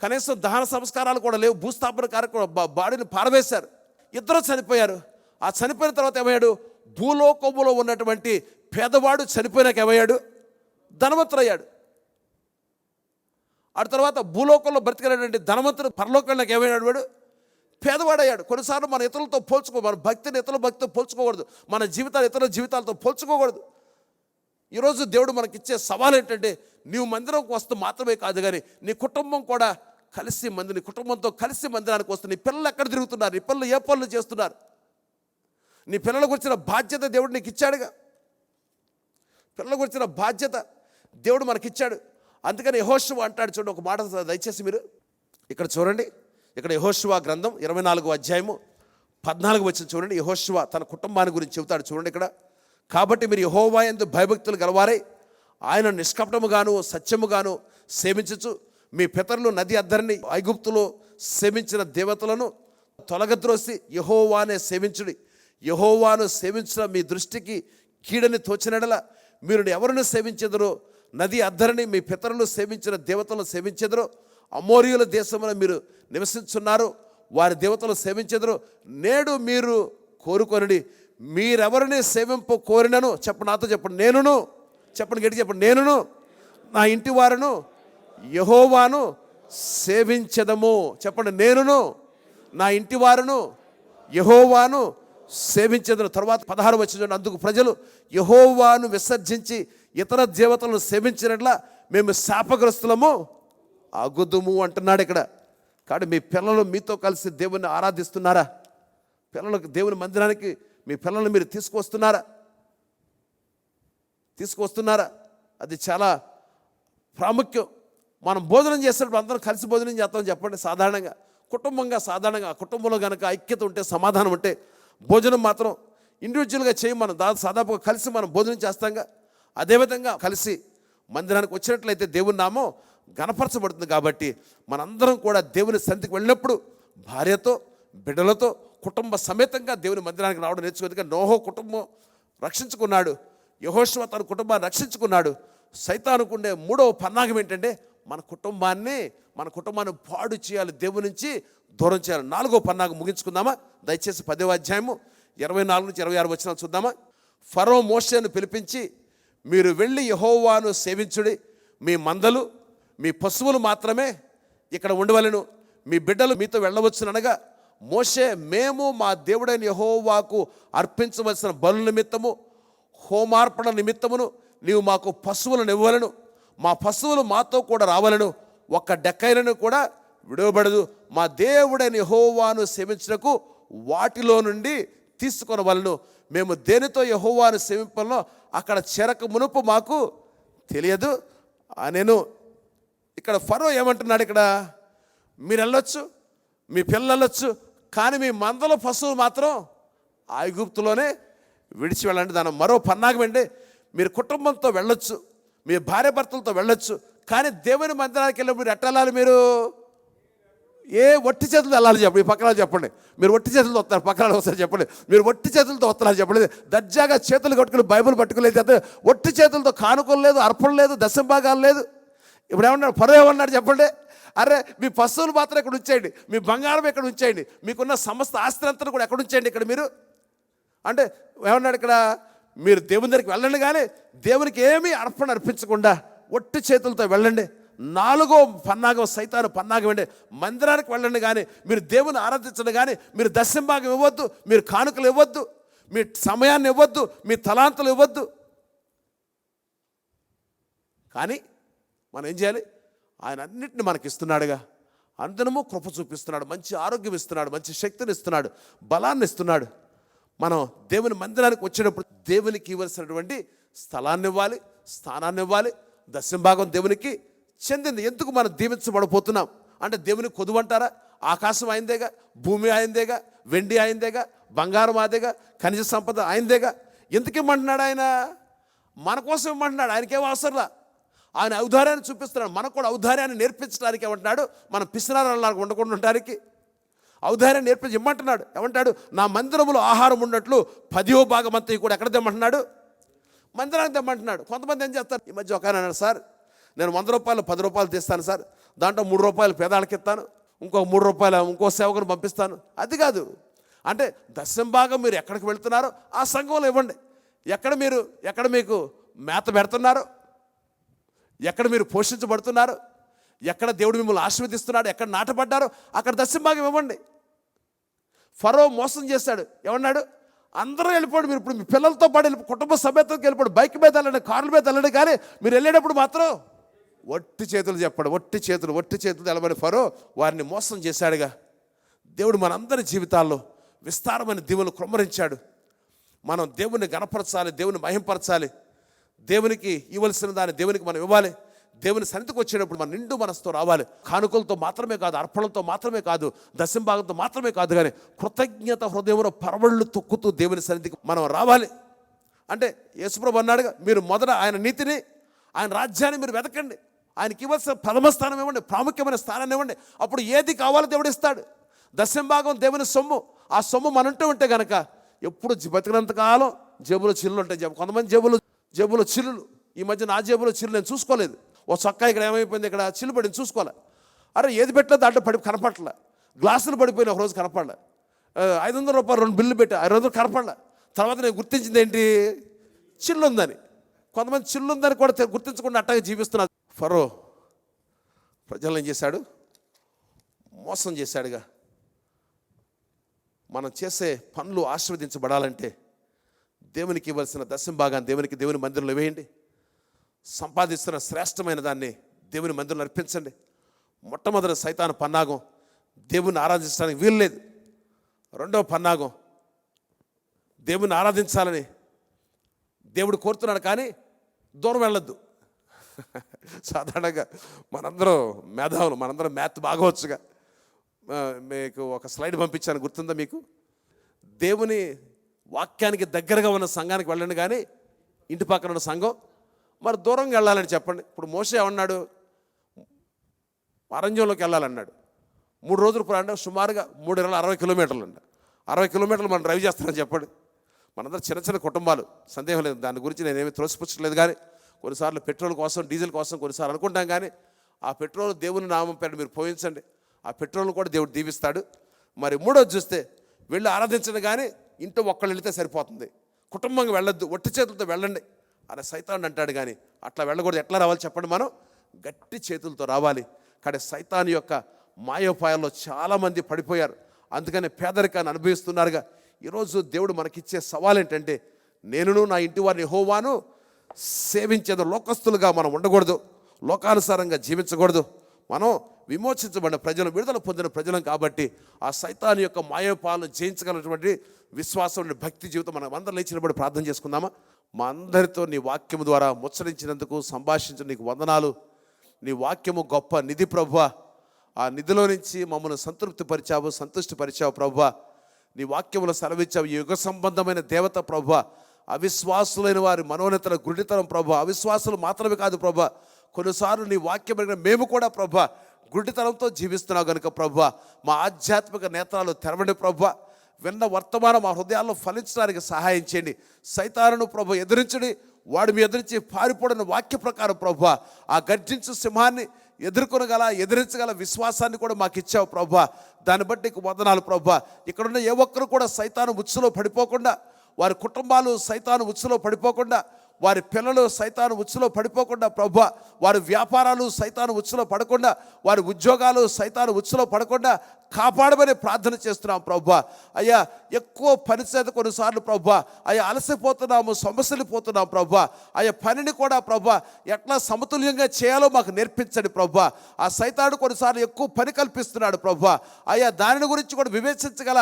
కనీసం దహన సంస్కారాలు కూడా లేవు, భూస్థాపన కార్యక్రమం బాడీని పారవేశారు. ఇద్దరు చనిపోయారు. ఆ చనిపోయిన తర్వాత ఏమయ్యాడు? భూలోకములో ఉన్నటువంటి పేదవాడు చనిపోయినాక ఏమయ్యాడు? ధనవంతుడయ్యాడు. ఆ తర్వాత భూలోకంలో బ్రతికినటువంటి ధనవంతుడు పరలోకంలోకి ఏమయ్యాడు? వాడు పేదవాడయ్యాడు. కొన్నిసార్లు మన ఇతరులతో మన భక్తిని ఇతరుల భక్తితో పోల్చుకోకూడదు, మన జీవితాలు ఇతరుల జీవితాలతో పోల్చుకోకూడదు. ఈరోజు దేవుడు మనకిచ్చే సవాల్ ఏంటంటే, నీవు మందిరంకి వస్తూ మాత్రమే కాదు కానీ నీ కుటుంబం కూడా కలిసి నీ కుటుంబంతో కలిసి మందిరానికి వస్తుంది. నీ పిల్లలు ఎక్కడ తిరుగుతున్నారు? నీ పిల్లలు ఏ పనులు చేస్తున్నారు? నీ పిల్లలకు వచ్చిన బాధ్యత దేవుడు నీకు ఇచ్చాడుగా. పిల్లలకు వచ్చిన బాధ్యత దేవుడు మనకిచ్చాడు. అందుకని యెహోషువ అంటాడు, చూడండి ఒక మాట దయచేసి మీరు ఇక్కడ చూడండి. ఇక్కడ యెహోషువ గ్రంథం 24వ అధ్యాయము 14వ వచనం చూడండి. యెహోషువ తన కుటుంబాన్ని గురించి చెబుతాడు చూడండి ఇక్కడ. కాబట్టి మీరు యెహోవా యందు భయభక్తులు గలవారై ఆయన నిష్కపటముగాను సత్యముగాను సేవించచ్చు. మీ పితరులు నది అద్దరిని ఐగుప్తులో సేవించిన దేవతలను తొలగద్రోసి యెహోవానే సేవించుడి. యెహోవాను సేవించిన మీ దృష్టికి కీడని తోచినడల మీరు ఎవరిని సేవించెదరో, నది అద్దరిని మీ పితరులు సేవించిన దేవతలను సేవించెదరో, అమోరీయుల దేశంలో మీరు నివసించున్నారు వారి దేవతలు సేవించెదరో, నేడు మీరు కోరుకొనడి. మీరెవరిని సేవింపు కోరినను చెప్పండి, నాతో చెప్పండి, నేనును, చెప్పండి గట్టి చెప్పండి, నేనును నా ఇంటి వారును యెహోవాను సేవించెదము. చెప్పండి, నేనును నా ఇంటి వారును యెహోవాను సేవించెదను. తర్వాత 16 వచనం, అందుకు ప్రజలు యెహోవాను విసర్జించి ఇతర దేవతలను సేవించినట్ల మేము శాపగ్రస్తులము అగుదుము అంటున్నాడు ఇక్కడ. కాబట్టి మీ పిల్లలు మీతో కలిసి దేవుని ఆరాధిస్తున్నారా? పిల్లలకు దేవుని మందిరానికి మీ పిల్లల్ని మీరు తీసుకొస్తున్నారా? అది చాలా ప్రాముఖ్యం. మనం భోజనం చేసేటప్పుడు అందరం కలిసి భోజనం చేస్తామని చెప్పండి. సాధారణంగా సాధారణంగా ఆ కుటుంబంలో కనుక ఐక్యత ఉంటే, సమాధానం ఉంటే, భోజనం మాత్రం ఇండివిజువల్గా చేయం. మనం దాదాపుగా కలిసి మనం భోజనం చేస్తాంగా. అదేవిధంగా కలిసి మందిరానికి వచ్చినట్లయితే దేవుని నామం గణపరచబడుతుంది. కాబట్టి మనందరం కూడా దేవుని సన్నిధికి వెళ్ళినప్పుడు భార్యతో బిడ్డలతో కుటుంబ సమేతంగా దేవుని మందిరానికి రావడం నేర్చుకుంది. నోహో కుటుంబం రక్షించుకున్నాడు, యెహోషువ తన కుటుంబాన్ని రక్షించుకున్నాడు. సైతానుకుండే 3వ పన్నాగం ఏంటంటే మన కుటుంబాన్ని పాడు చేయాలి, దేవుని నుంచి దూరం చేయాలి. 4వ పన్నాగం ముగించుకుందామా? దయచేసి 10వ అధ్యాయము 24 నుంచి 26 వచనాలు చూద్దామా? ఫరో మోషేను పిలిపించి, మీరు వెళ్ళి యెహోవాను సేవించుడి, మీ మందలు మీ పశువులు మాత్రమే ఇక్కడ ఉండవలెను, మీ బిడ్డలు మీతో వెళ్ళవచ్చుననగా, మోషే మేము మా దేవుడైన యెహోవాకు అర్పించవలసిన బలుల నిమిత్తము హోమార్పణ నిమిత్తమును నీవు మాకు పశువులను ఇవ్వలను, మా పశువులు మాతో కూడా రావలను, ఒక్క డెక్కైనను కూడా విడవబడదు, మా దేవుడైన యెహోవాను సేవించుటకు వాటిలో నుండి తీసుకొనవలను, మేము దేనితో యెహోవాను సేవింపలో అక్కడ చేరక మునుపు మాకు తెలియదు అనేను. ఇక్కడ ఫరో ఏమంటున్నాడు? ఇక్కడ మీరు వెళ్ళొచ్చు, మీ పిల్లలు వెళ్ళొచ్చు, కానీ మీ మందల పశువులు మాత్రం ఐగుప్తులోనే విడిచి వెళ్ళండి. దాని మరో పన్నాగం అండి, మీరు కుటుంబంతో వెళ్ళొచ్చు, మీ భార్య భర్తలతో వెళ్ళొచ్చు, కానీ దేవుని మందిరానికి వెళ్ళి మీరు ఎట్టెళ్ళాలి? మీరు ఒట్టి చేతులతో వెళ్ళాలి? చెప్పండి, ఈ పక్కన చెప్పండి. మీరు ఒట్టి చేతులతో వస్తారు, పక్కన ఒకసారి చెప్పండి. మీరు ఒట్టి చేతులతో వస్తున్నారు చెప్పండి. దర్జాగా చేతులు కట్టుకుని బైబిల్ పట్టుకోలేదు, ఒట్టి చేతులతో కానుకలు లేదు, అర్పణ లేదు, దశభాగాలు లేదు. ఇప్పుడు ఏమన్నాడు ఫరో? ఏమన్నాడు చెప్పండి? అరే మీ పశువులు మాత్రం ఇక్కడ ఉంచేయండి, మీ బంగారం ఇక్కడ ఉంచేయండి, మీకున్న సమస్త ఆస్తి అంతా కూడా ఎక్కడ ఉంచేయండి ఇక్కడ మీరు అంటే ఏమన్నాడు ఇక్కడ? మీరు దేవుని దగ్గరికి వెళ్ళండి, కానీ దేవునికి ఏమీ అర్పణ అర్పించకుండా ఒట్టి చేతులతో వెళ్ళండి. 4వ పన్నాగం సైతాను పన్నాగం అండి, మందిరానికి వెళ్ళండి, కానీ మీరు దేవుని ఆరాధించండి, కానీ మీరు దశంభాగం ఇవ్వద్దు, మీరు కానుకలు ఇవ్వద్దు, మీ సమయాన్ని ఇవ్వద్దు, మీ తలాంతులు ఇవ్వద్దు. కానీ మనం ఏం చేయాలి? ఆయన అన్నిటిని మనకి ఇస్తున్నాడుగా, అందరము కృప చూపిస్తున్నాడు, మంచి ఆరోగ్యం ఇస్తున్నాడు, మంచి శక్తిని ఇస్తున్నాడు, బలాన్ని ఇస్తున్నాడు. మనం దేవుని మందిరానికి వచ్చినప్పుడు దేవునికి ఇవ్వాల్సినటువంటి స్థలాన్ని ఇవ్వాలి, స్థానాన్ని ఇవ్వాలి. దశంభాగం దేవునికి చెందింది. ఎందుకు మనం దీవించబడిపోతున్నాం అంటే దేవునికి కొదువంటారా? ఆకాశం ఆయనదేగా, భూమి ఆయనదేగా, వెండి ఆయనదేగా, బంగారం ఆదేగా, ఖనిజ సంపద ఆయనదేగా. ఎందుకు ఇమ్మంటున్నాడు ఆయన? మన కోసం ఇమ్మంటున్నాడు. ఆయనకేం అవసరంలా, ఆయన ఔదార్యాన్ని చూపిస్తున్నాడు. మనకు కూడా ఔదార్యాన్ని నేర్పించడానికి ఏమంటున్నాడు? మనం పిసినారాలకు ఉండకుండా ఉండడానికి ఔదార్యాన్ని నేర్పించి ఇమ్మంటున్నాడు. ఏమంటాడు? నా మందిరములో ఆహారం ఉన్నట్లు 10వ భాగం అంతా కూడా ఎక్కడ తెమ్మంటున్నాడు? మందిరానికి తెమ్మంటున్నాడు. కొంతమంది ఏం చేస్తారు? ఈ మధ్య ఒక ఆయన అన్నాడు, సార్ నేను 100 రూపాయలు 10 రూపాయలు తీస్తాను సార్, దాంట్లో 3 రూపాయలు పేదాళ్ళకి ఇస్తాను, ఇంకో 3 రూపాయలు ఇంకో సేవకుని పంపిస్తాను. అది కాదు, అంటే దశమ భాగం మీరు ఎక్కడికి వెళ్తున్నారో ఆ సంఘంలో ఇవ్వండి. ఎక్కడ మీకు మేత పెడుతున్నారు, ఎక్కడ మీరు పోషించబడుతున్నారు, ఎక్కడ దేవుడు మిమ్మల్ని ఆశీర్వదిస్తున్నాడు, ఎక్కడ నాటపడ్డారో అక్కడ దశమ భాగం ఇవ్వండి. ఫరో మోసం చేశాడు. ఏమన్నాడు? అందరూ వెళ్ళిపోండి, మీరు ఇప్పుడు మీ పిల్లలతో పాటు కుటుంబ సమేతంగా వెళ్ళిపోండి, బైక్ మీద వెళ్ళండి, కార్ల మీద వెళ్ళండి, కానీ మీరు వెళ్ళేటప్పుడు మాత్రం ఒట్టి చేతులు చెప్పాడు. ఒట్టి చేతులు వెళ్ళబడి ఫరో వారిని మోసం చేశాడుగా. దేవుడు మనందరి జీవితాల్లో విస్తారమైన దీవెనలు కుమ్మరించాడు. మనం దేవుని గణపరచాలి, దేవుని మహింపరచాలి, దేవునికి ఇవ్వాల్సిన దాన్ని దేవునికి మనం ఇవ్వాలి. దేవుని సన్నిధికి వచ్చేటప్పుడు మన నిండు మనసుతో రావాలి. కానుకలతో మాత్రమే కాదు, అర్పణలతో మాత్రమే కాదు, దశమ భాగంతో మాత్రమే కాదు, కానీ కృతజ్ఞత హృదయంలో పరవళ్ళు తొక్కుతూ దేవుని సన్నిధికి మనం రావాలి. అంటే యేసుప్రభు అన్నాడుగా, మీరు మొదట ఆయన నీతిని, ఆయన రాజ్యాన్ని మీరు వెతకండి, ఆయనకి ఇవ్వాల్సిన ప్రథమ స్థానం ఇవ్వండి, ప్రాముఖ్యమైన స్థానాన్ని ఇవ్వండి, అప్పుడు ఏది కావాలో దేవుడు ఇస్తాడు. దశమ భాగం దేవుని సొమ్ము. ఆ సొమ్ము మనంటూ ఉంటే కనుక ఎప్పుడు బతికినంత కాలం జేబులో చిల్లులు ఉంటాయి. కొంతమంది జేబులో చిల్లులు. ఈ మధ్య నా జేబులో చిల్లు నేను చూసుకోలేదు. ఓ చొక్కా ఇక్కడ ఏమైపోయింది, ఇక్కడ చిల్లు పడింది, చూసుకోవాలి. అరే ఏది పెట్టలేదు దాంట్లో కనపడలే. గ్లాసులు పడిపోయిన ఒకరోజు కనపడలే. 500 రూపాయలు 2 బిల్లు పెట్టి 500 కనపడలే. తర్వాత నేను గుర్తించింది ఏంటి? చిల్లు ఉందని. కొంతమంది చిల్లు ఉందని కూడా గుర్తించకుండా అట్టగా జీవిస్తున్నారు. ఫరో ప్రజలను ఏం చేశాడు? మోసం చేశాడుగా. మనం చేసే పనులు ఆశీర్వదించబడాలంటే దేవునికి ఇవ్వాల్సిన దశమ భాగాన్ని దేవుని మందిరంలో వేయండి. సంపాదిస్తున్న శ్రేష్టమైన దాన్ని దేవుని మందిరంలో అర్పించండి. మొట్టమొదటి సైతాను పన్నాగం దేవుని ఆరాధించడానికి వీలు లేదు. రెండవ పన్నాగం దేవుని ఆరాధించాలని దేవుడు కోరుతున్నాడు, కానీ దూరం వెళ్ళొద్దు. సాధారణంగా మనందరం మేధావులు, మనందరం మ్యాథ్ బాగవచ్చుగా. మీకు ఒక స్లైడ్ పంపించాను, గుర్తుందా మీకు? దేవుని వాక్యానికి దగ్గరగా ఉన్న సంఘానికి వెళ్ళండి, కానీ ఇంటి పక్కన ఉన్న సంఘం మరి దూరంగా వెళ్ళాలని చెప్పండి. ఇప్పుడు మోషే ఏమన్నాడు? అరణ్యంలోకి వెళ్ళాలన్నాడు. 3 రోజులు ప్రయాణం, సుమారుగా 360 కిలోమీటర్లు అండి. 60 కిలోమీటర్లు మనం డ్రైవ్ చేస్తామని చెప్పండి. మనందరం చిన్న కుటుంబాలు, సందేహం లేదు, దాని గురించి నేనేమి త్రోసిపుచ్చలేదు. కానీ కొన్నిసార్లు పెట్రోల్ కోసం, డీజిల్ కోసం కొన్నిసార్లు అనుకుంటాం, కానీ ఆ పెట్రోల్ దేవుని నామం పేరు మీరు పోయించండి, ఆ పెట్రోల్ కూడా దేవుడు దీవిస్తాడు. మరి మూడోది చూస్తే వెళ్ళి ఆరాధించండి, కానీ ఇంట్లో ఒక్కళ్ళు వెళితే సరిపోతుంది, కుటుంబంగా వెళ్ళొద్దు, ఒట్టి చేతులతో వెళ్ళండి అని సైతాను అంటాడు. కానీ అట్లా వెళ్ళకూడదు. ఎట్లా రావాలి చెప్పండి? మనం గట్టి చేతులతో రావాలి. కానీ సైతాను యొక్క మాయోపాయాల్లో చాలామంది పడిపోయారు, అందుకని పేదరికాన్ని అనుభవిస్తున్నారుగా. ఈరోజు దేవుడు మనకిచ్చే సవాల్ ఏంటంటే, నేనును నా ఇంటి వారిని యెహోవాను సేవించేది. లోకస్తులుగా మనం ఉండకూడదు, లోకానుసారంగా జీవించకూడదు. మనం విమోచించబడిన ప్రజలు, విడుదల పొందిన ప్రజలం కాబట్టి ఆ సైతాను యొక్క మాయోపాలను జయించగలిగినటువంటి విశ్వాసం, భక్తి జీవితం మనం అందరం లేచినప్పుడు ప్రార్థన చేసుకుందామా? మా అందరితో నీ వాక్యము ద్వారా ముచ్చరించినందుకు, సంభాషించిన నీకు వందనాలు. నీ వాక్యము గొప్ప నిధి ప్రభువా. ఆ నిధిలో నుంచి మమ్మల్ని సంతృప్తిపరిచావు, సంతుష్టిపరిచావు ప్రభువా. నీ వాక్యములో సెలవిచ్చావు. యుగ సంబంధమైన దేవత ప్రభువా. అవిశ్వాసులైన వారి మనోన్నతల గుడితనం ప్రభువా. అవిశ్వాసులు మాత్రమే కాదు ప్రభువా, కొన్నిసార్లు నీ వాక్యం మేము కూడా ప్రభువా గుడ్డితనంతో జీవిస్తున్నావు కనుక ప్రభువా, మా ఆధ్యాత్మిక నేత్రాలు తెరవండి ప్రభువా. విన్న వర్తమానం మా హృదయాల్లో ఫలించడానికి సహాయం చేయండి. సైతానును ప్రభు ఎదిరించండి, వాడు మీ ఎదిరించి పారిపోడిన వాక్య ప్రకారం ప్రభువా ఆ గర్జించు సింహాన్ని ఎదిరించగల విశ్వాసాన్ని కూడా మాకు ఇచ్చావు ప్రభువా. దాన్ని బట్టి వందనాలు ప్రభువా. ఇక్కడున్న ఏ ఒక్కరు కూడా సైతాను ఉచ్చులో పడిపోకుండా, వారి కుటుంబాలు సైతాను ఉచ్చులో పడిపోకుండా, వారి పిల్లలు సైతాను ఉచ్చులో పడిపోకుండా ప్రభువా, వారి వ్యాపారాలు సైతాను ఉచ్చులో పడకుండా, వారి ఉద్యోగాలు సైతాను ఉచ్చులో పడకుండా కాపాడమని ప్రార్థన చేస్తున్నాం ప్రభువా. అయ్యా ఎక్కువ పని చేత కొన్నిసార్లు ప్రభువా అయ్యా అలసిపోతున్నాము, సొమ్మసిల్లిపోతున్నాం ప్రభువా. అయ్యా పనిని కూడా ప్రభువా ఎట్లా సమతుల్యంగా చేయాలో మాకు నేర్పించండి ప్రభువా. ఆ సైతాను కొన్నిసార్లు ఎక్కువ పని కల్పిస్తున్నాడు ప్రభువా. అయ్యా దానిని గురించి కూడా వివేచించగల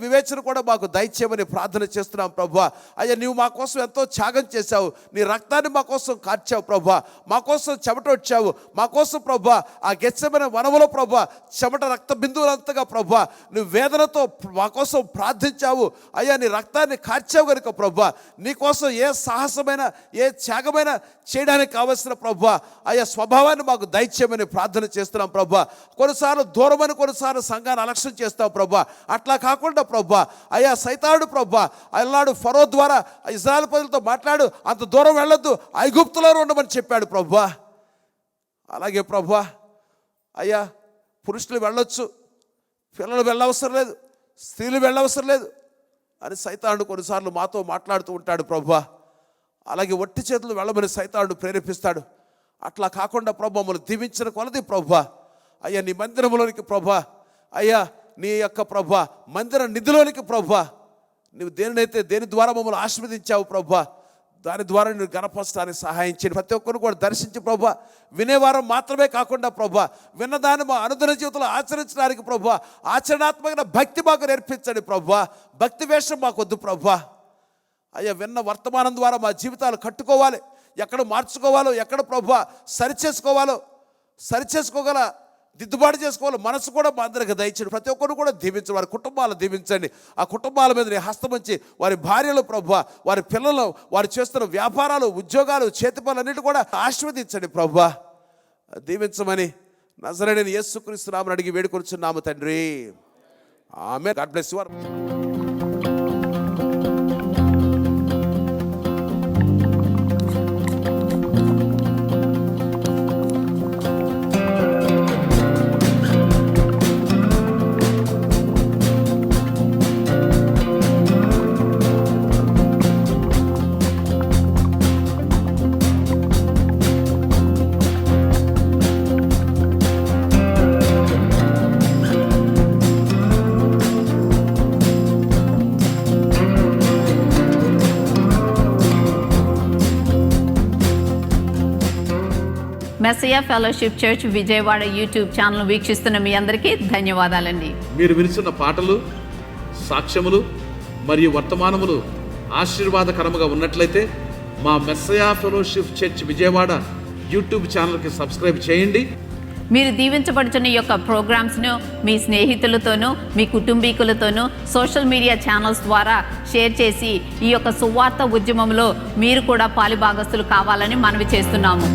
వివేచన కూడా మాకు దయచేయమని ప్రార్థన చేస్తున్నాం ప్రభువా. అయ్యా నీవు మా కోసం ఎంతో త్యాగం చేశావు, నీ రక్తాన్ని మా కోసం కార్చావు ప్రభువా, మా కోసం చెమట వచ్చావు, మా కోసం ప్రభువా ఆ గెత్సెమనే వనములో ప్రభువా చెమట రక్త బిందువులంతగా ప్రభువా నువ్వు వేదనతో మా కోసం ప్రార్థించావు. అయ్యా నీ రక్తాన్ని కార్చావు కనుక ప్రభువా నీకోసం ఏ సాహసమైన ఏ త్యాగమైన చేయడానికి కావలసిన ప్రభువా అయ్యా స్వభావాన్ని మాకు దయచేయమని ప్రార్థన చేస్తున్నాం ప్రభువా. కొన్నిసార్లు దూరమని, కొన్నిసార్లు సంఘాన్ని అలక్ష్యం చేస్తావు ప్రభువా. అట్లా కాకుండా ప్రభువా అయ్యా సైతానుడు ప్రభువా అల్లాడు ఫరో ద్వారా ఇశ్రాయేలు ప్రజలతో మాట్లాడు, అంత దూరం వెళ్ళొద్దు, ఐగుప్తులో ఉండమని చెప్పాడు ప్రభువా. అలాగే ప్రభువా అయ్యా పురుషులు వెళ్ళొచ్చు, పిల్లలు వెళ్ళవసరం లేదు, స్త్రీలు వెళ్ళవసరం లేదు అని సైతానుడు కొన్నిసార్లు మాతో మాట్లాడుతూ ఉంటాడు ప్రభువా. అలాగే ఒట్టి చేతులు వెళ్ళమని సైతానుడు ప్రేరేపిస్తాడు. అట్లా కాకుండా ప్రభు మమ్మల్ని దీవించిన కొలది ప్రభువా, అయ్యా నీ మందిరంలోనికి ప్రభువా, అయ్యా నీ యొక్క ప్రభువా మందిర నిధిలోనికి ప్రభువా, నువ్వు దేని ద్వారా మమ్మల్ని ఆశీర్వదించావు ప్రభువా, దాని ద్వారా నేను గణపరచడానికి సహాయం చేయండి. ప్రతి ఒక్కరు కూడా దర్శించి ప్రభువా, వినేవారం మాత్రమే కాకుండా ప్రభువా, విన్నదాన్ని మా అనుదిన జీవితంలో ఆచరించడానికి ప్రభువా, ఆచరణాత్మకమైన భక్తి మాకు నేర్పించండి ప్రభువా. భక్తి వేషం మాకు వద్దు ప్రభువా. అయ్యా విన్న వర్తమానం ద్వారా మా జీవితాలు కట్టుకోవాలి, ఎక్కడ మార్చుకోవాలో, ఎక్కడ ప్రభువా సరిచేసుకోగల దిద్దుబాటు చేసుకోవాలి మనసు కూడా మా అందరికి దయచండి. ప్రతి ఒక్కరు కూడా దీవించండి, వారి కుటుంబాలు దీవించండి. ఆ కుటుంబాల మీద నీ హస్తం ఉంచి వారి భార్యలు ప్రభువా, వారి పిల్లలు, వారు చేస్తున్న వ్యాపారాలు, ఉద్యోగాలు, చేతి పనులన్నిటి కూడా ఆశీర్వదించండి ప్రభువా. దీవించమని నజరేయుడైన యేసుక్రీస్తు నామమున అడిగి వేడుకొనుచున్నాము తండ్రి, amen. God bless you. Messiah Fellowship Church Vijayawada YouTube channel వీక్షిస్తున్న మీ అందరికీ ధన్యవాదాలండి. మీరు వినిస్తున్న పాటలు, సాక్ష్యములు మరియు వర్తమానములు ఆశీర్వాదకరముగా ఉన్నట్లయితే మా Messiah Fellowship Church Vijayawada YouTube ఛానల్కి సబ్స్క్రైబ్ చేయండి. మీరు దీవించబడుతున్న ఈ యొక్క ప్రోగ్రామ్స్ను మీ స్నేహితులతోనూ, మీ కుటుంబీకులతోనూ సోషల్ మీడియా ఛానల్స్ ద్వారా షేర్ చేసి ఈ యొక్క సువార్త ఉద్యమంలో మీరు కూడా పాలిభాగస్తులు కావాలని మనవి చేస్తున్నాము.